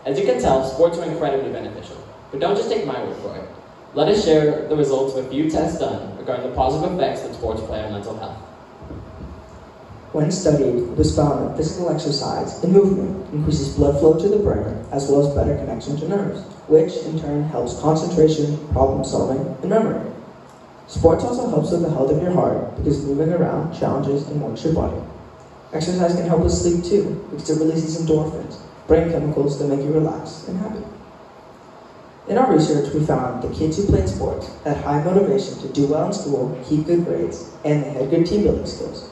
As you can tell, sports are incredibly beneficial, but don't just take my word for it. Let us share the results of a few tests done regarding the positive effects that sports play on mental health. When studied, it was found that physical exercise and movement increases blood flow to the brain as well as better connection to nerves, which in turn helps concentration, problem solving, and memory. Sports also helps with the health of your heart because moving around challenges and works your body. Exercise can help with sleep too because it releases endorphins, brain chemicals that make you relaxed and happy. In our research, we found that kids who played sports had high motivation to do well in school, keep good grades, and they had good team building skills.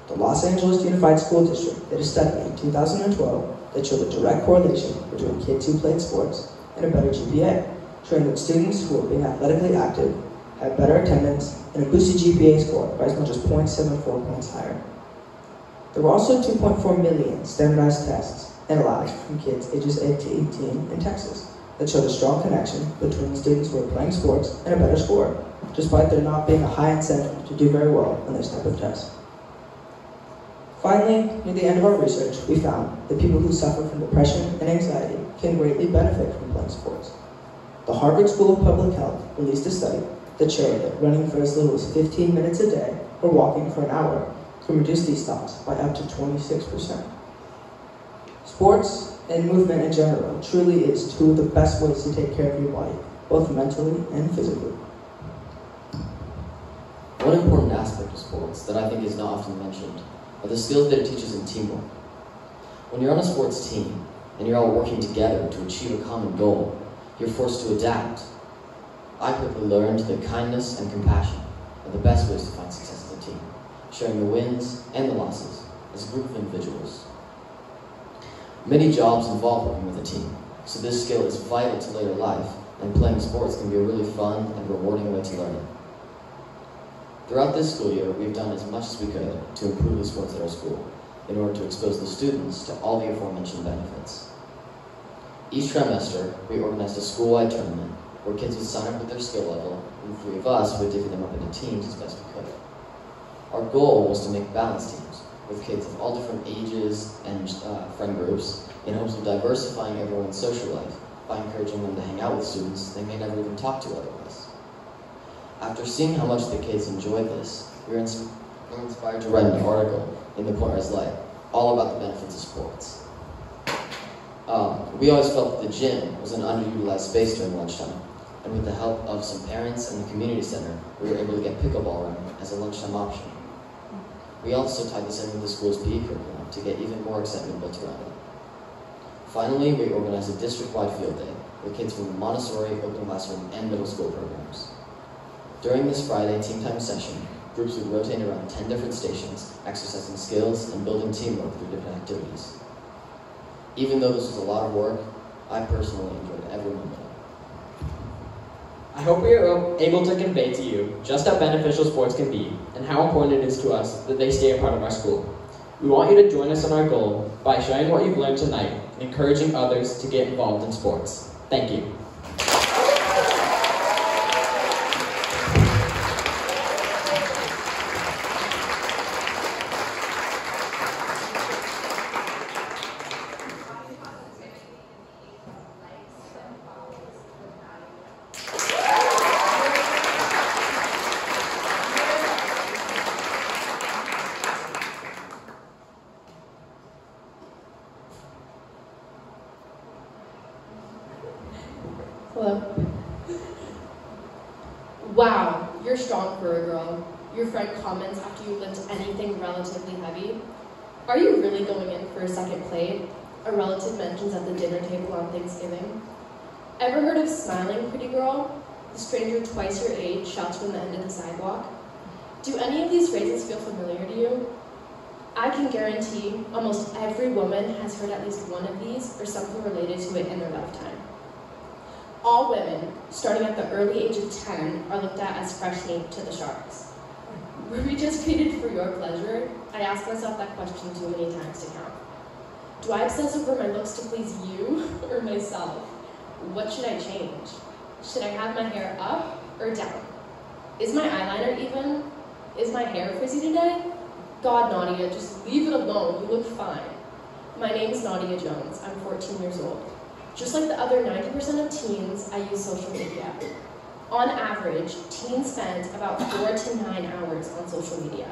The Los Angeles Unified School District did a study in 2012 that showed a direct correlation between kids who played sports and a better GPA, showing that students who were being athletically active had better attendance and a boosted GPA score by as much as 0.74 points higher. There were also 2.4 million standardized tests analyzed from kids ages 8 to 18 in Texas that showed a strong connection between students who were playing sports and a better score, despite there not being a high incentive to do very well on this type of test. Finally, near the end of our research, we found that people who suffer from depression and anxiety can greatly benefit from playing sports. The Harvard School of Public Health released a study that showed that running for as little as 15 minutes a day or walking for an hour can reduce these thoughts by up to 26%. Sports and movement in general truly is two of the best ways to take care of your body, both mentally and physically. One important aspect of sports that I think is not often mentioned are the skills that it teaches in teamwork. When you're on a sports team and you're all working together to achieve a common goal, you're forced to adapt. I quickly learned that kindness and compassion are the best ways to find success as a team, sharing the wins and the losses as a group of individuals. Many jobs involve working with a team, so this skill is vital to later life, and playing sports can be a really fun and rewarding way to learn it. Throughout this school year, we've done as much as we could to improve the sports at our school in order to expose the students to all the aforementioned benefits. Each trimester, we organized a school-wide tournament where kids would sign up with their skill level, and the three of us would divvy them up into teams as best we could. Our goal was to make balanced teams with kids of all different ages and friend groups in hopes of diversifying everyone's social life by encouraging them to hang out with students they may never even talk to otherwise. After seeing how much the kids enjoyed this, we were inspired to write an article in the Point Reyes Light all about the benefits of sports. We always felt that the gym was an underutilized space during lunchtime, and with the help of some parents and the community center, we were able to get pickleball running as a lunchtime option. We also tied this in with the school's PE curriculum to get even more excitement built around it. Finally, we organized a district-wide field day with kids from the Montessori, open classroom, and middle school programs. During this Friday team time session, groups would rotate around 10 different stations, exercising skills and building teamwork through different activities. Even though this was a lot of work, I personally enjoyed every moment of it. I hope we are able to convey to you just how beneficial sports can be and how important it is to us that they stay a part of our school. We want you to join us in our goal by sharing what you've learned tonight and encouraging others to get involved in sports. Thank you. for a girl, your friend comments after you lift anything relatively heavy. Are you really going in for a second plate? A relative mentions at the dinner table on Thanksgiving. Ever heard of smiling, pretty girl? The stranger twice your age shouts from the end of the sidewalk. Do any of these phrases feel familiar to you? I can guarantee almost every woman has heard at least one of these or something related to it in their lifetime. All women, starting at the early age of 10, are looked at as fresh meat to the sharks. Were we just created for your pleasure? I ask myself that question too many times to count. Do I obsess over my looks to please you or myself? What should I change? Should I have my hair up or down? Is my eyeliner even? Is my hair frizzy today? God, Nadia, just leave it alone. You look fine. My name is Nadia Jones. I'm 14 years old. Just like the other 90% of teens, I use social media. On average, teens spend about 4 to 9 hours on social media.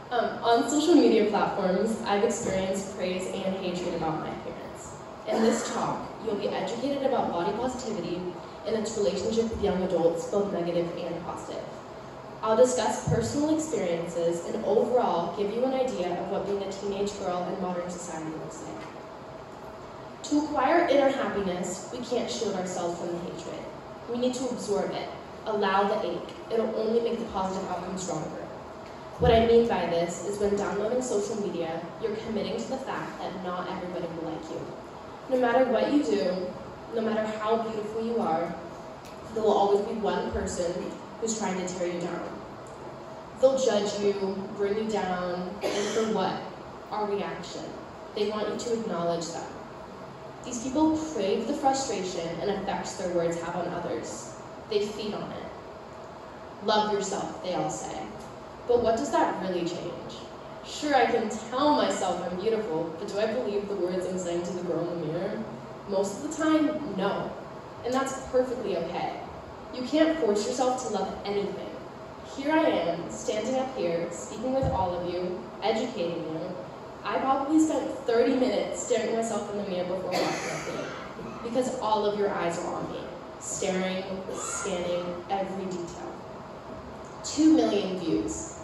On social media platforms, I've experienced praise and hatred about my appearance. In this talk, you'll be educated about body positivity and its relationship with young adults, both negative and positive. I'll discuss personal experiences and overall give you an idea of what being a teenage girl in modern society looks like. To acquire inner happiness, we can't shield ourselves from the hatred. We need to absorb it, allow the ache. It'll only make the positive outcome stronger. What I mean by this is when downloading social media, you're committing to the fact that not everybody will like you. No matter what you do, no matter how beautiful you are, there will always be one person who's trying to tear you down. They'll judge you, bring you down, and for what? Our reaction. They want you to acknowledge them. These people crave the frustration and effects their words have on others. They feed on it. Love yourself, they all say. But what does that really change? Sure, I can tell myself I'm beautiful, but do I believe the words I'm saying to the girl in the mirror? Most of the time, no. And that's perfectly okay. You can't force yourself to love anything. Here I am, standing up here, speaking with all of you, educating you. I probably spent 30 minutes staring at myself in the mirror before walking up here, because all of your eyes are on me, staring, scanning every detail. 2 million views.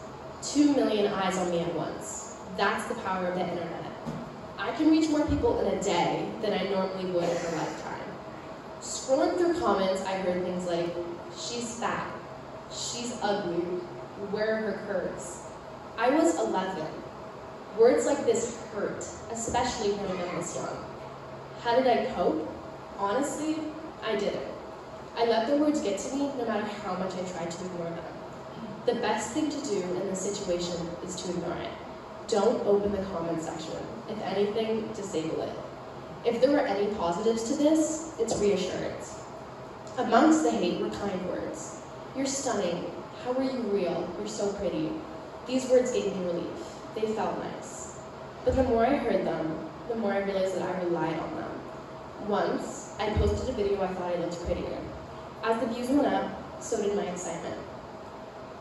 2 million eyes on me at once. That's the power of the internet. I can reach more people in a day than I normally would in a lifetime. Scrolling through comments, I heard things like, she's fat, she's ugly, where are her curves? I was 11. Words like this hurt, especially when I'm this young. How did I cope? Honestly, I didn't. I let the words get to me no matter how much I tried to ignore them. The best thing to do in this situation is to ignore it. Don't open the comment section. If anything, disable it. If there were any positives to this, it's reassurance. Amongst the hate were kind words. You're stunning. How are you real? You're so pretty. These words gave me relief. They felt nice. But the more I heard them, the more I realized that I relied on them. Once, I posted a video I thought I looked prettier. As the views went up, so did my excitement.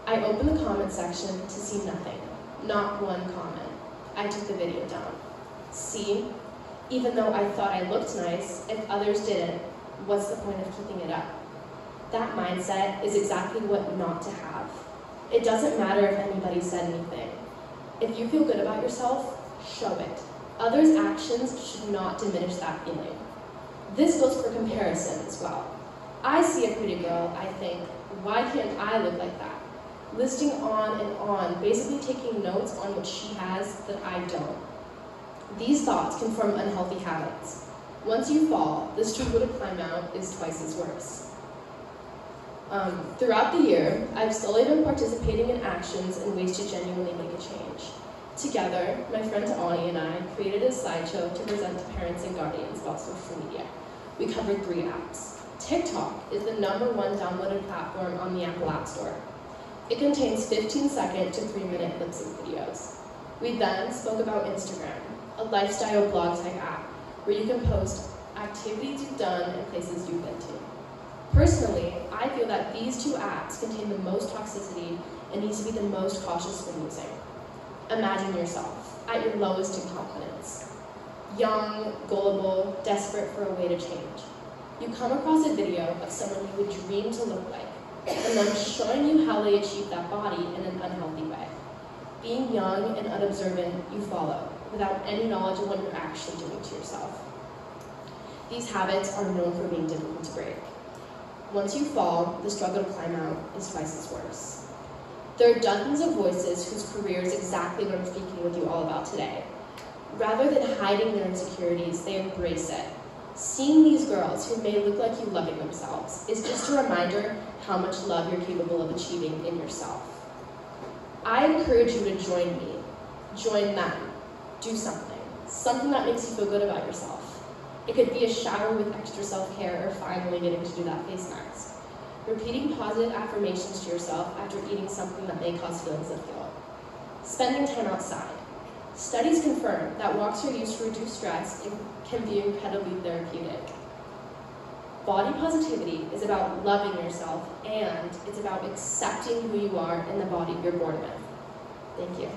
I opened the comment section to see nothing, not one comment. I took the video down. See, even though I thought I looked nice, if others didn't, what's the point of keeping it up? That mindset is exactly what not to have. It doesn't matter if anybody said anything. If you feel good about yourself, show it. Others' actions should not diminish that feeling. This goes for comparison as well. I see a pretty girl, I think, why can't I look like that? Listing on and on, basically taking notes on what she has that I don't. These thoughts can form unhealthy habits. Once you fall, the struggle to climb out is twice as worse. Throughout the year, I've slowly been participating in actions and ways to genuinely make a change. Together, my friend Ani and I created a slideshow to present to parents and guardians about social media. We covered 3 apps. TikTok is the #1 downloaded platform on the Apple App Store. It contains 15-second to 3-minute clips and videos. We then spoke about Instagram, a lifestyle blog type app where you can post activities you've done and places you've been to. Personally, I feel that these 2 apps contain the most toxicity and need to be the most cautious when using. Imagine yourself at your lowest in confidence. Young, gullible, desperate for a way to change. You come across a video of someone you would dream to look like, and them showing you how they achieve that body in an unhealthy way. Being young and unobservant, you follow, without any knowledge of what you're actually doing to yourself. These habits are known for being difficult to break. Once you fall, the struggle to climb out is twice as worse. There are dozens of voices whose career is exactly what I'm speaking with you all about today. Rather than hiding their insecurities, they embrace it. Seeing these girls who may look like you loving themselves is just a reminder how much love you're capable of achieving in yourself. I encourage you to join me, join them, do something that makes you feel good about yourself. It could be a shower with extra self-care or finally getting to do that face mask. Repeating positive affirmations to yourself after eating something that may cause feelings of guilt. Spending time outside. Studies confirm that walks are used to reduce stress and can be incredibly therapeutic. Body positivity is about loving yourself, and it's about accepting who you are in the body you're born with. Thank you.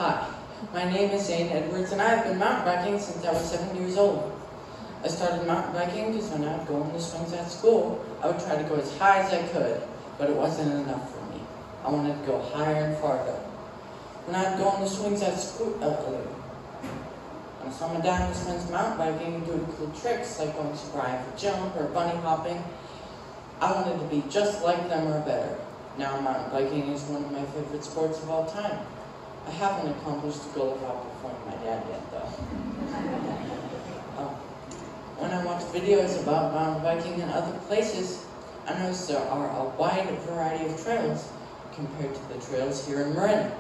Hi, my name is Zane Edwards, and I have been mountain biking since I was 7 years old. I started mountain biking because when I would go on the swings at school, I would try to go as high as I could, but it wasn't enough for me. I wanted to go higher and farther. When I would go on the swings at school, when I saw my dad and his friends mountain biking and doing cool tricks like going spry for jump or bunny hopping, I wanted to be just like them or better. Now mountain biking is one of my favorite sports of all time. I haven't accomplished the goal of outperforming my dad yet, though. When I watch videos about mountain biking in other places, I notice there are a wide variety of trails compared to the trails here in Marin.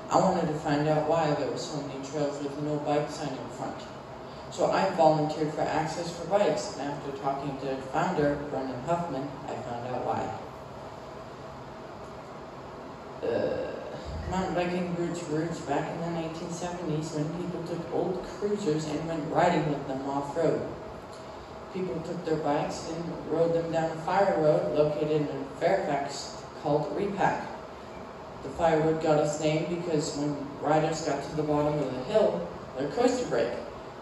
I wanted to find out why there were so many trails with no bike sign in front. So I volunteered for Access for Bikes, and after talking to the founder, Brendan Huffman, I found out why. Mountain biking roots back in the 1970s when people took old cruisers and went riding with them off-road. People took their bikes and rode them down a fire road located in Fairfax called Repack. The fire road got its name because when riders got to the bottom of the hill, their coaster brake,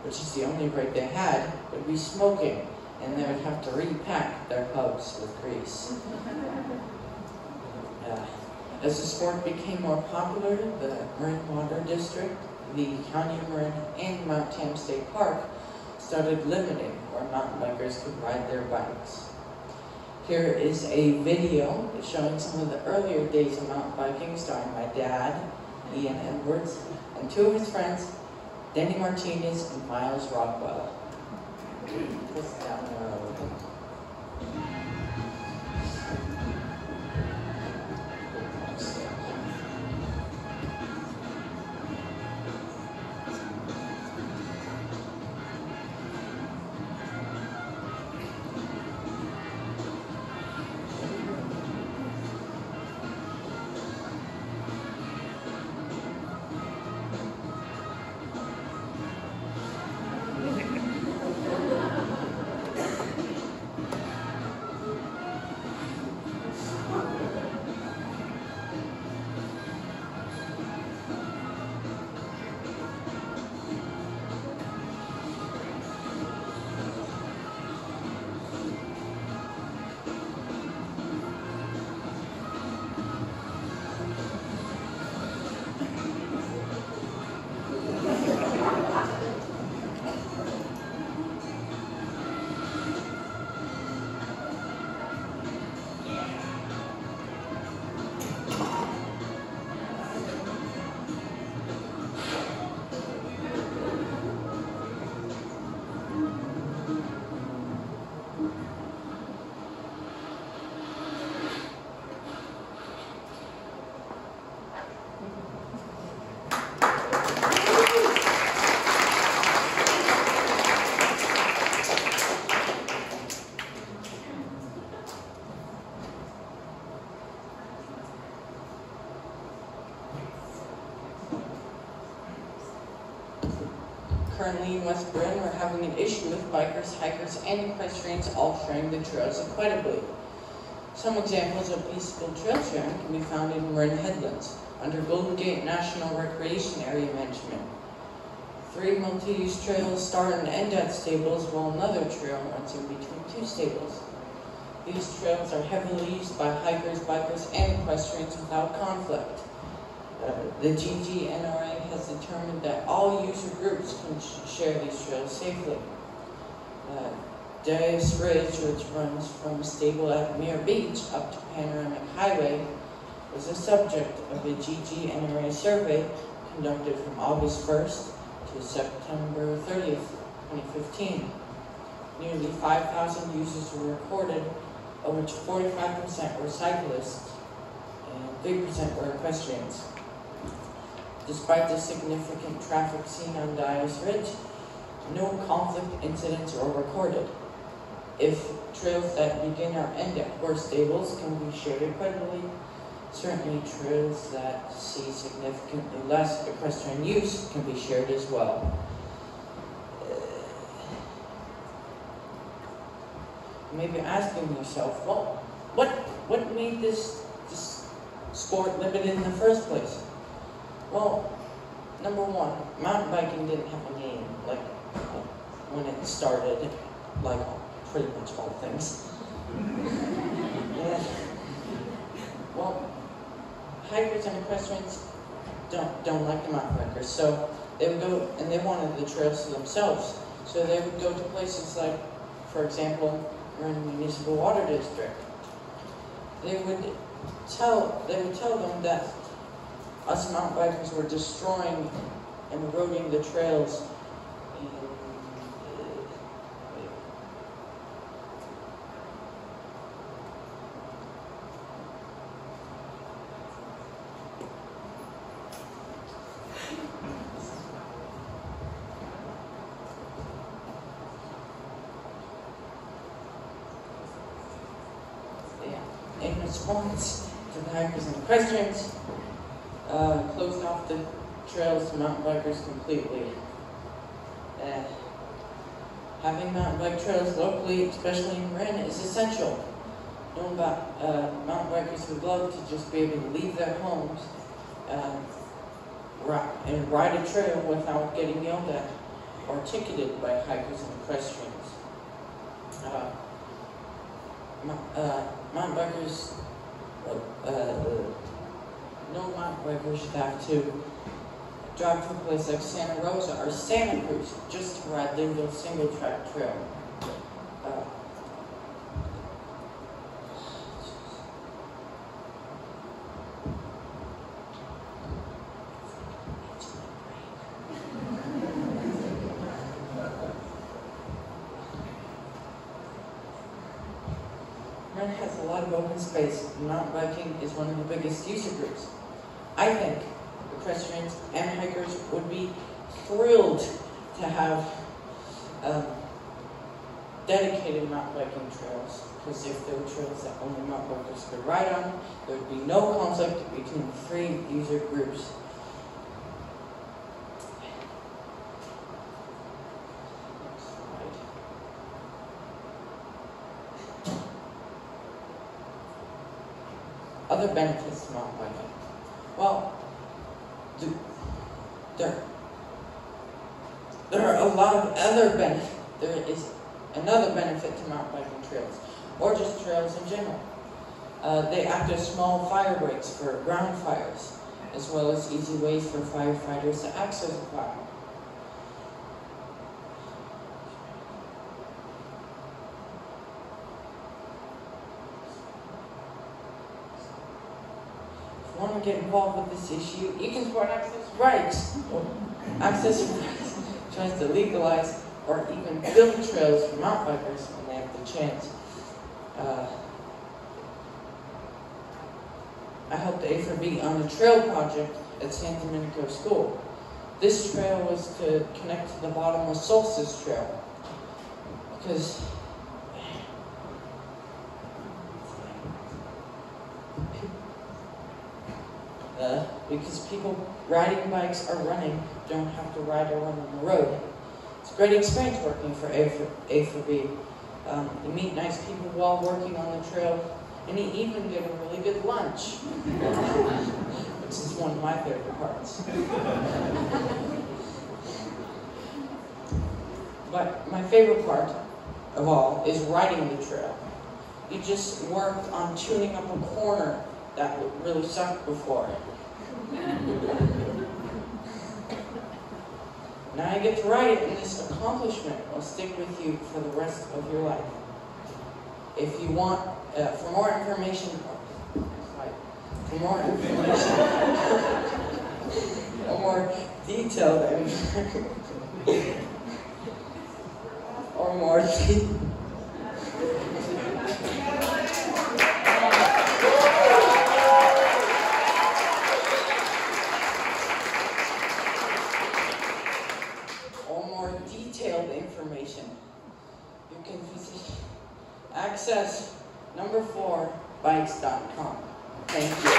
which is the only brake they had, would be smoking, and they would have to repack their hubs with grease. As the sport became more popular, the Marin Water District, the County of Marin, and Mount Tam State Park started limiting where mountain bikers could ride their bikes. Here is a video showing some of the earlier days of mountain biking, starring my dad, Ian Edwards, and two of his friends, Danny Martinez and Miles Rockwell. This down there a little bit. Currently in West Bryn, we're having an issue with bikers, hikers, and equestrians all sharing the trails equitably. Some examples of peaceful trail sharing can be found in Marin Headlands, under Golden Gate National Recreation Area Management. 3 multi-use trails start and end at stables, while another trail runs in between 2 stables. These trails are heavily used by hikers, bikers, and equestrians without conflict. The GGNRA has determined that all user groups can share these trails safely. Darius Ridge, which runs from a stable at Mere Beach up to Panoramic Highway, was the subject of a GGNRA survey conducted from August 1st to September 30th, 2015. Nearly 5,000 users were recorded, of which 45% were cyclists and 3% were equestrians. Despite the significant traffic seen on Darius Ridge, no conflict incidents were recorded. If trails that begin or end at horse stables can be shared equitably, certainly trails that see significantly less equestrian use can be shared as well. You may be asking yourself, well, what made this sport limited in the first place? Well, number one, mountain biking didn't have a name like when it started, like pretty much all things. Yeah. Well, hikers and equestrians don't like the mountain bikers, so they would go and they wanted the trails to themselves. So they would go to places like, for example, we're in the municipal water district. They would tell them that us mountain bikers were destroying and eroding the trails. In response to the hikers and equestrians, closed off the trails to mountain bikers completely. Having mountain bike trails locally, especially in Marin, is essential. Mountain bikers would love to just be able to leave their homes and ride a trail without getting yelled at or ticketed by hikers and equestrians. Mountain bikers, no mountain bikers should have to drive to a place like Santa Rosa or Santa Cruz just to ride their little single track trail. Marin has a lot of open space, and mountain biking is one of the biggest user groups. I think equestrians and hikers would be thrilled to have dedicated mountain biking trails, because if there were trails that only mountain bikers could ride on, there would be no conflict between the 3 user groups. Other benefits to mountain biking. Well, there are a lot of other benefits. There is another benefit to mountain biking trails, or just trails in general. They act as small fire breaks for ground fires, as well as easy ways for firefighters to access a fire. If you want to get involved with this issue, you can support access rights. Access rights tries to legalize or even build trails for mountain bikers when they have the chance. I helped A4B on a trail project at San Domenico School. This trail was to connect to the Bottomless Solstice Trail, because people riding bikes or running don't have to ride or run on the road. It's a great experience working for A4B. You meet nice people while working on the trail, and you even get a really good lunch, which is one of my favorite parts. But my favorite part of all is riding the trail. You just worked on tuning up a corner that really sucked before. Now you get to ride it, and this accomplishment will stick with you for the rest of your life. If you want, for more information, or more detailed information, you can visit access number 4 bikes.com. Thank you.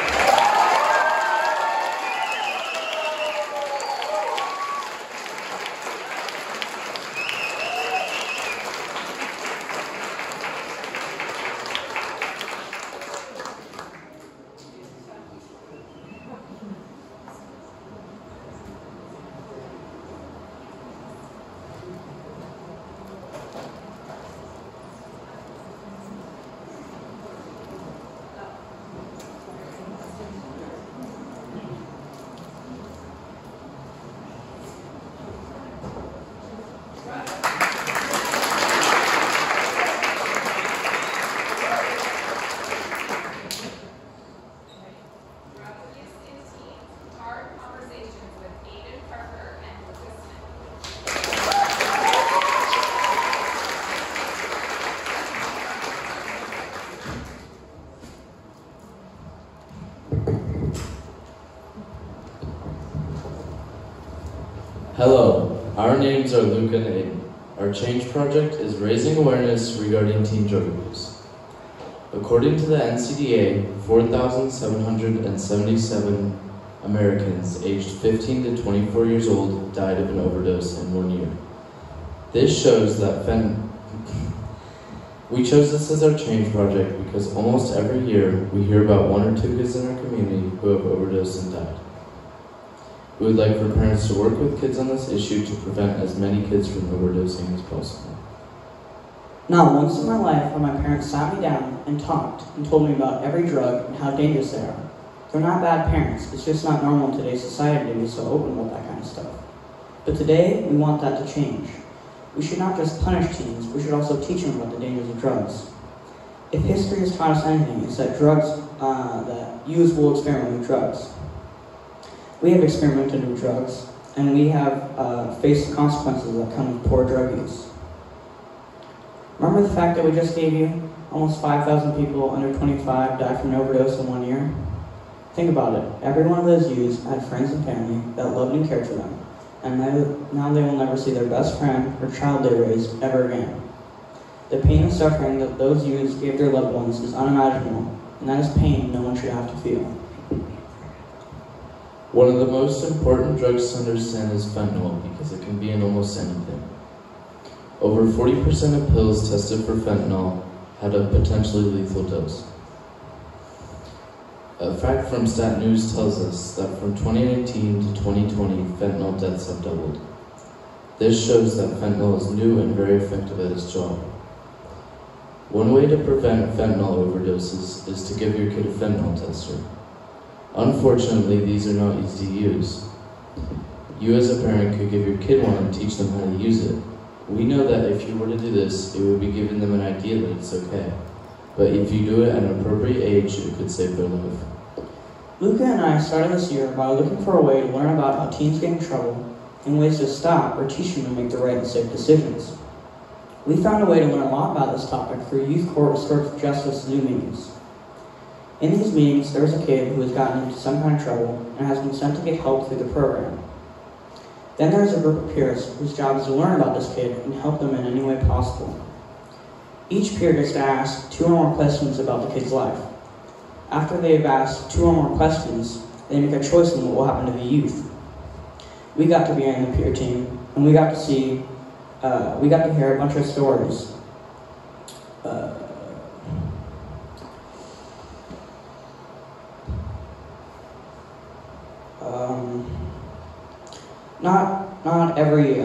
Hello, our names are Luca and Aiden. Our Change Project is raising awareness regarding teen drug abuse. According to the NCDA, 4,777 Americans aged 15 to 24 years old died of an overdose in 1 year. This shows that we chose this as our Change Project because almost every year we hear about 1 or 2 kids in our community who have overdosed and died. We would like for parents to work with kids on this issue to prevent as many kids from overdosing as possible. Not once in my life have my parents sat me down and talked and told me about every drug and how dangerous they are. They're not bad parents, it's just not normal in today's society to be so open about that kind of stuff. But today, we want that to change. We should not just punish teens, we should also teach them about the dangers of drugs. If history has taught us anything, it's that that youth will experiment with drugs. We have experimented with drugs, and we have faced the consequences that come with poor drug use. Remember the fact that we just gave you? Almost 5,000 people under 25 died from an overdose in 1 year? Think about it. Every one of those youths had friends and family that loved and cared for them, and now they will never see their best friend or child they raised ever again. The pain and suffering that those youths gave their loved ones is unimaginable, and that is pain no one should have to feel. One of the most important drugs to understand is fentanyl because it can be in almost anything. Over 40% of pills tested for fentanyl had a potentially lethal dose. A fact from Stat News tells us that from 2019 to 2020, fentanyl deaths have doubled. This shows that fentanyl is new and very effective at its job. One way to prevent fentanyl overdoses is to give your kid a fentanyl tester. Unfortunately, these are not easy to use. You as a parent could give your kid one and teach them how to use it. We know that if you were to do this, it would be giving them an idea that it's okay. But if you do it at an appropriate age, it could save their life. Luca and I started this year by looking for a way to learn about how teens get in trouble and ways to stop or teach them to make the right and safe decisions. We found a way to learn a lot about this topic through Youth Court Restorative Justice Zoom meetings. In these meetings, there was a kid who has gotten into some kind of trouble and has been sent to get help through the program. Then there is a group of peers whose job is to learn about this kid and help them in any way possible. Each peer gets to ask 2 or more questions about the kid's life. After they have asked 2 or more questions, they make a choice on what will happen to the youth. We got to be in the peer team, and we got to see we got to hear a bunch of stories. Not every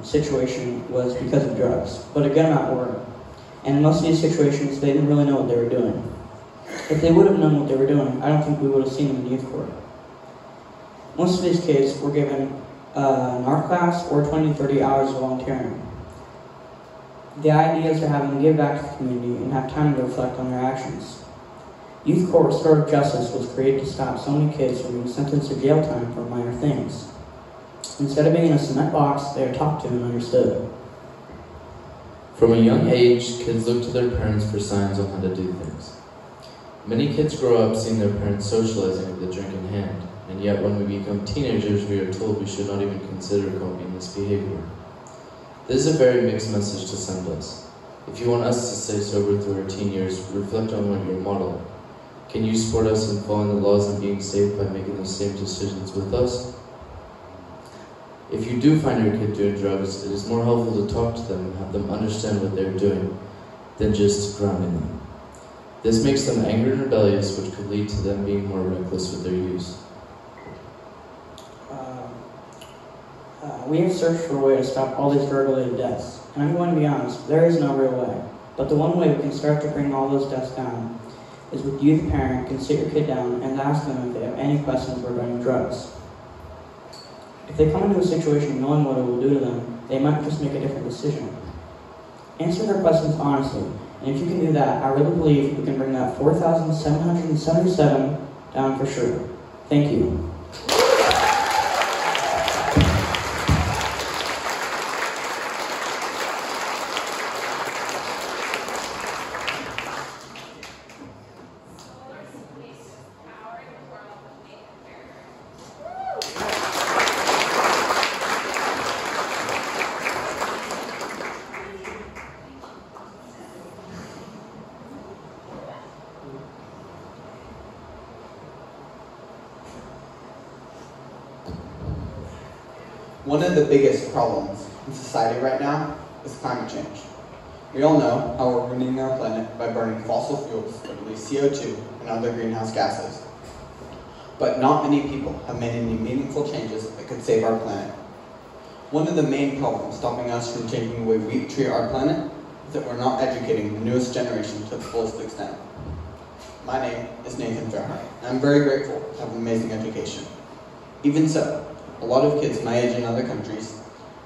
situation was because of drugs, but a good amount were. And in most of these situations, they didn't really know what they were doing. If they would have known what they were doing, I don't think we would have seen them in youth court. Most of these kids were given an art class or 20 to 30 hours of volunteering. The idea is to have them give back to the community and have time to reflect on their actions. Youth Court Restorative Justice was created to stop so many kids from being sentenced to jail time for minor things. Instead of being in a cement box, they are talked to and understood. From a young age, kids look to their parents for signs on how to do things. Many kids grow up seeing their parents socializing with a drink in hand, and yet when we become teenagers, we are told we should not even consider copying this behavior. This is a very mixed message to send us. If you want us to stay sober through our teen years, reflect on what you model. Can you support us in following the laws and being safe by making those same decisions with us? If you do find your kid doing drugs, it is more helpful to talk to them and have them understand what they're doing than just grounding them. This makes them angry and rebellious, which could lead to them being more reckless with their use. We have searched for a way to stop all these drug-related deaths, and I'm going to be honest, there is no real way. But the one way we can start to bring all those deaths down is with you, the parent, can sit your kid down and ask them if they have any questions regarding drugs. If they come into a situation knowing what it will do to them, they might just make a different decision. Answer their questions honestly, and if you can do that, I really believe we can bring that 4,777 down for sure. Thank you. One of the biggest problems in society right now is climate change. We all know how we're ruining our planet by burning fossil fuels that release CO2 and other greenhouse gases. But not many people have made any meaningful changes that could save our planet. One of the main problems stopping us from changing the way we treat our planet is that we're not educating the newest generation to the fullest extent. My name is Nathan Fairhart, and I'm very grateful to have an amazing education. Even so, a lot of kids my age in other countries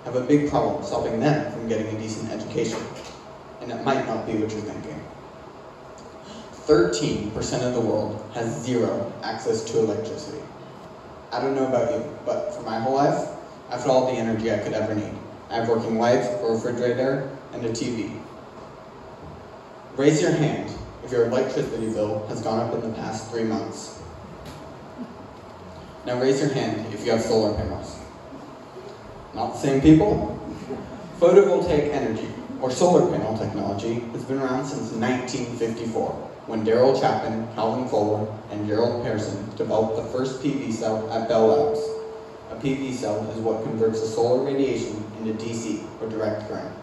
have a big problem stopping them from getting a decent education. And it might not be what you're thinking. 13% of the world has zero access to electricity. I don't know about you, but for my whole life, I've had all the energy I could ever need. I have working lights, a refrigerator, and a TV. Raise your hand if your electricity bill has gone up in the past 3 months. Now raise your hand if you have solar panels. Not the same people? Photovoltaic energy, or solar panel technology, has been around since 1954, when Darrell Chapman, Calvin Fuller, and Gerald Pearson developed the first PV cell at Bell Labs. A PV cell is what converts the solar radiation into DC, or direct current.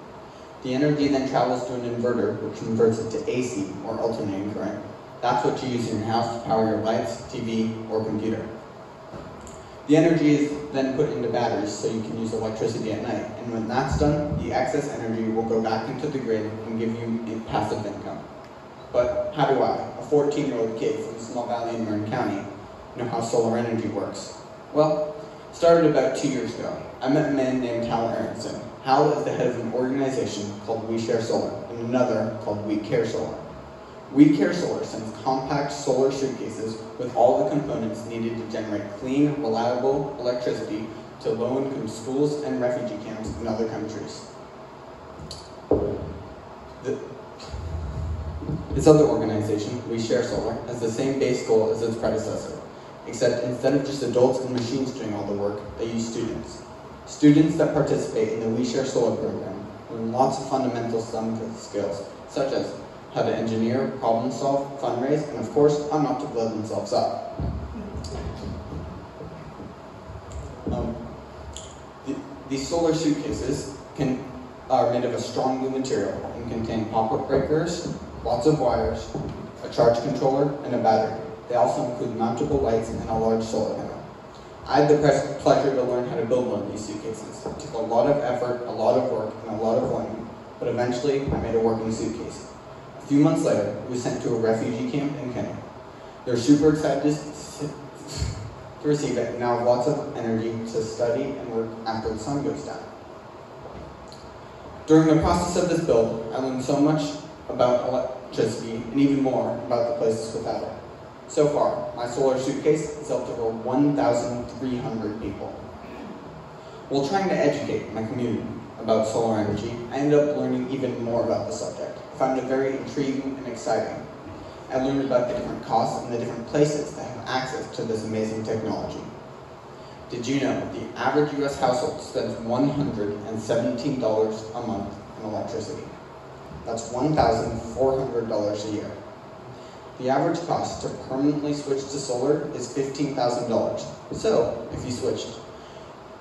The energy then travels to an inverter, which converts it to AC, or alternating current. That's what you use in your house to power your lights, TV, or computer. The energy is then put into batteries so you can use electricity at night, and when that's done, the excess energy will go back into the grid and give you a passive income. But how do I, a 14-year-old kid from a small valley in Marin County, know how solar energy works? Well, it started about 2 years ago. I met a man named Hal Aronson. Hal is the head of an organization called We Share Solar, and another called We Care Solar. We Care Solar sends compact solar suitcases with all the components needed to generate clean, reliable electricity to low-income schools and refugee camps in other countries. This other organization, We Share Solar, has the same base goal as its predecessor, except instead of just adults and machines doing all the work, they use students. Students that participate in the We Share Solar program learn lots of fundamental skills, such as how to engineer, problem solve, fundraise, and of course, how not to blow themselves up. These solar suitcases can are made of a strong blue material and contain pop-up breakers, lots of wires, a charge controller, and a battery. They also include mountable lights and a large solar panel. I had the pleasure to learn how to build one of these suitcases. It took a lot of effort, a lot of work, and a lot of learning, but eventually I made a working suitcase. A few months later, it was sent to a refugee camp in Kenya. They're super excited to receive it and now have lots of energy to study and work after the sun goes down. During the process of this build, I learned so much about electricity and even more about the places without it. So far, my solar suitcase has helped over 1,300 people. While trying to educate my community about solar energy, I ended up learning even more about the subject. I found it very intriguing and exciting. I learned about the different costs and the different places that have access to this amazing technology. Did you know the average US household spends $117 a month on electricity? That's $1,400 a year. The average cost to permanently switch to solar is $15,000. So, if you switched,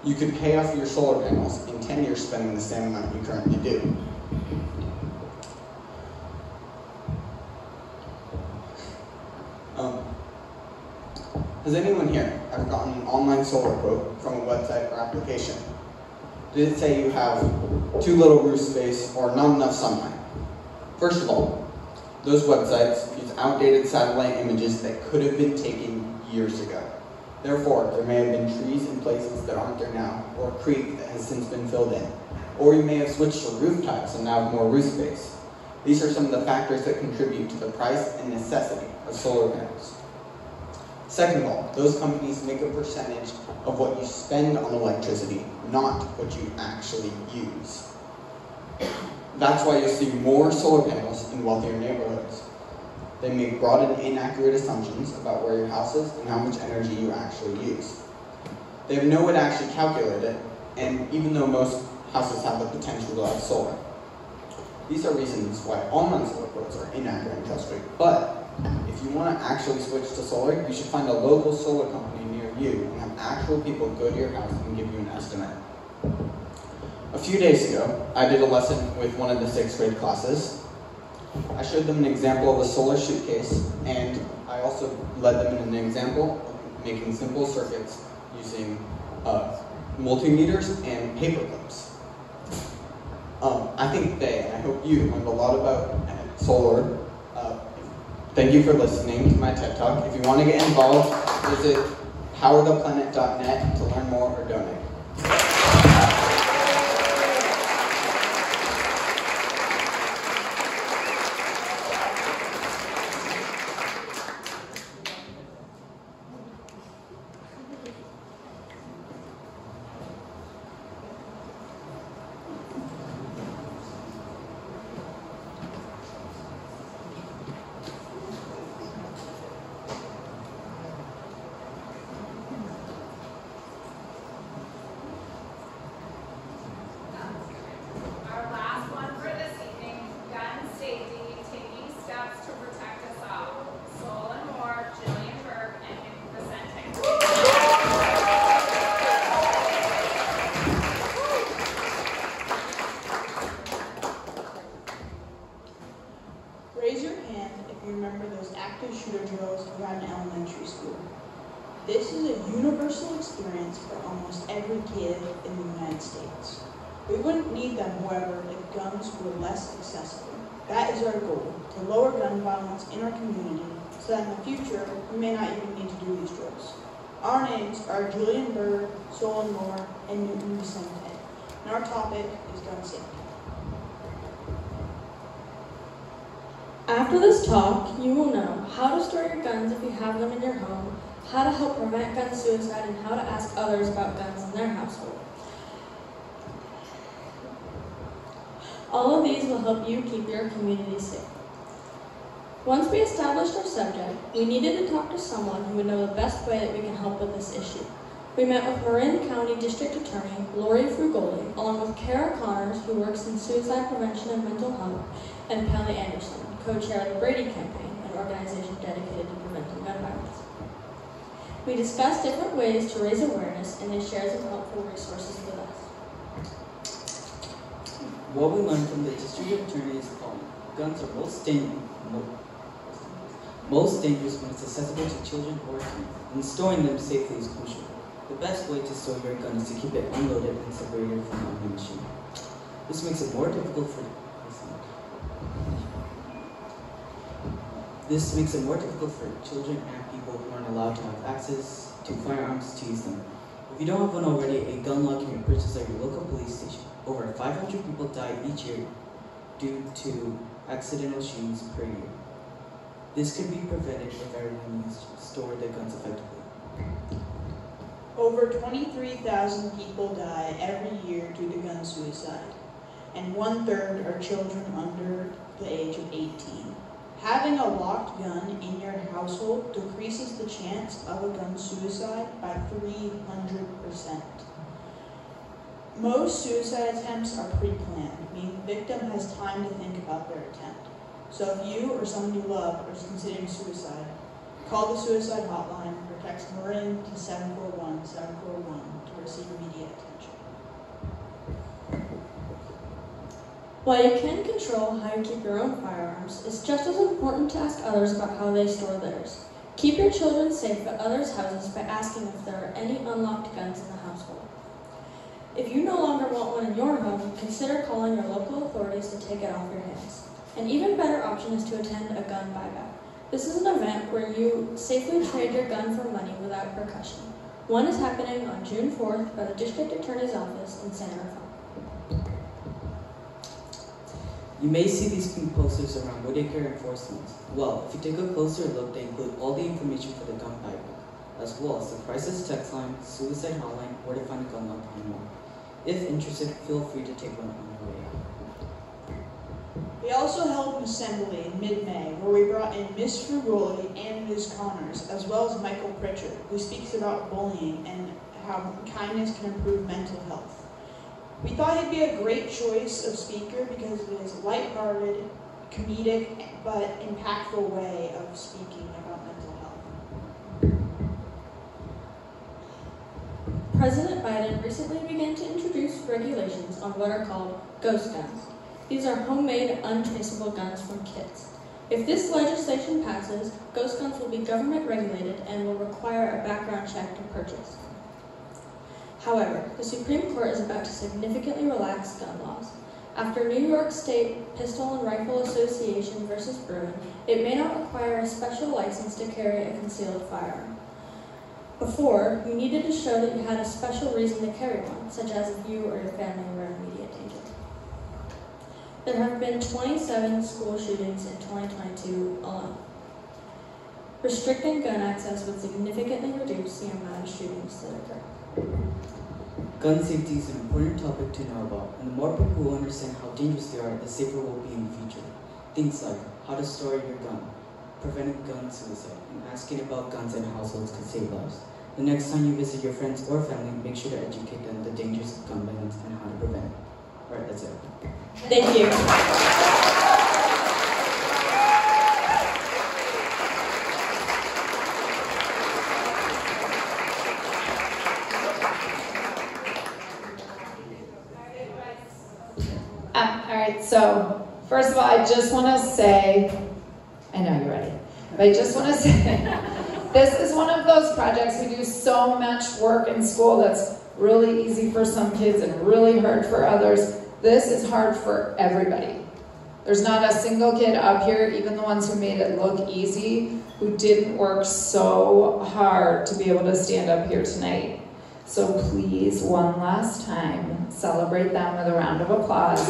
you could pay off your solar panels in 10 years spending the same amount you currently do. Has anyone here ever gotten an online solar quote from a website or application? Did it say you have too little roof space or not enough sunlight? First of all, those websites use outdated satellite images that could have been taken years ago. Therefore, there may have been trees in places that aren't there now, or a creek that has since been filled in. Or you may have switched to roof tiles and now have more roof space. These are some of the factors that contribute to the price and necessity of solar panels. Second of all, those companies make a percentage of what you spend on electricity, not what you actually use. That's why you'll see more solar panels in wealthier neighborhoods. They make broad and inaccurate assumptions about where your house is and how much energy you actually use. They have no way to actually calculate it, and even though most houses have the potential to have solar. These are reasons why online solar quotes are inaccurate and trustworthy. But if you want to actually switch to solar, you should find a local solar company near you and have actual people go to your house and give you an estimate. A few days ago, I did a lesson with one of the 6th grade classes. I showed them an example of a solar suitcase, and I also led them in an example of making simple circuits using multimeters and paper clips. I think they, and I hope you, learned a lot about solar. Thank you for listening to my TED Talk. If you want to get involved, visit powertheplanet.net to learn more or donate. Raise your hand if you remember those active shooter drills around elementary school. This is a universal experience for almost every kid in the United States. We wouldn't need them, however, if guns were less accessible. That is our goal, to lower gun violence in our community so that in the future we may not even need to do these drills. Our names are Julian Berg, Solon Moore, and Newton Vicente, and our topic is gun safety. After this talk, you will know how to store your guns if you have them in your home, how to help prevent gun suicide, and how to ask others about guns in their household. All of these will help you keep your community safe. Once we established our subject, we needed to talk to someone who would know the best way that we can help with this issue. We met with Marin County District Attorney Lori Frugoli, along with Kara Connors, who works in suicide prevention and mental health, and Pelly Anderson, co-chair of the Brady Campaign, an organization dedicated to preventing gun violence. We discussed different ways to raise awareness, and they shared some helpful resources with us. What we learned from the district attorney is calm. Guns are most dangerous when it's accessible to children or teens, and storing them safely is crucial. The best way to store your gun is to keep it unloaded and separated from ammunition. This makes it more difficult for children and people who aren't allowed to have access to firearms to use them. If you don't have one already, a gun law can be purchased at your local police station. Over 500 people die each year due to accidental shootings per year. This could be prevented if everyone used to store their guns effectively. Over 23,000 people die every year due to gun suicide, and 1/3 are children under the age of 18. Having a locked gun in your household decreases the chance of a gun suicide by 300%. Most suicide attempts are pre-planned, meaning the victim has time to think about their attempt. So if you or someone you love are considering suicide, call the suicide hotline or text Marin to 741-741 to receive immediate attention. While you can control how you keep your own firearms, it's just as important to ask others about how they store theirs. Keep your children safe at others' houses by asking if there are any unlocked guns in the household. If you no longer want one in your home, consider calling your local authorities to take it off your hands. An even better option is to attend a gun buyback. This is an event where you safely trade your gun for money without percussion. One is happening on June 4th by the District Attorney's Office in Santa Rosa. You may see these pink posters around Whitaker and Forstman's. Well, if you take a closer look, they include all the information for the gun buyback, as well as the crisis text line, suicide hotline, where to find a gun lock, and more. If interested, feel free to take one on your way out. We also held an assembly in mid-May where we brought in Miss Frugoli and Ms. Connors, as well as Michael Pritchard, who speaks about bullying and how kindness can improve mental health. We thought he'd be a great choice of speaker because of his lighthearted, comedic, but impactful way of speaking about mental health. President Biden recently began to introduce regulations on what are called ghost guns. These are homemade, untraceable guns from kids. If this legislation passes, ghost guns will be government regulated and will require a background check to purchase. However, the Supreme Court is about to significantly relax gun laws. After New York State Pistol and Rifle Association versus Bruin, it may not require a special license to carry a concealed firearm. Before, you needed to show that you had a special reason to carry one, such as if you or your family were in immediate danger. There have been 27 school shootings in 2022 alone. Restricting gun access would significantly reduce the amount of shootings that occur. Gun safety is an important topic to know about, and the more people who understand how dangerous they are, the safer we'll be in the future. Things like how to store your gun, preventing gun suicide, and asking about guns in households could save lives. The next time you visit your friends or family, make sure to educate them the dangers of gun violence and how to prevent it. Alright, that's it. Thank you. So, first of all, I just want to say, I know you're ready, but I just want to say, this is one of those projects we do so much work in school that's really easy for some kids and really hard for others. This is hard for everybody. There's not a single kid up here, even the ones who made it look easy, who didn't work so hard to be able to stand up here tonight. So please, one last time, celebrate them with a round of applause.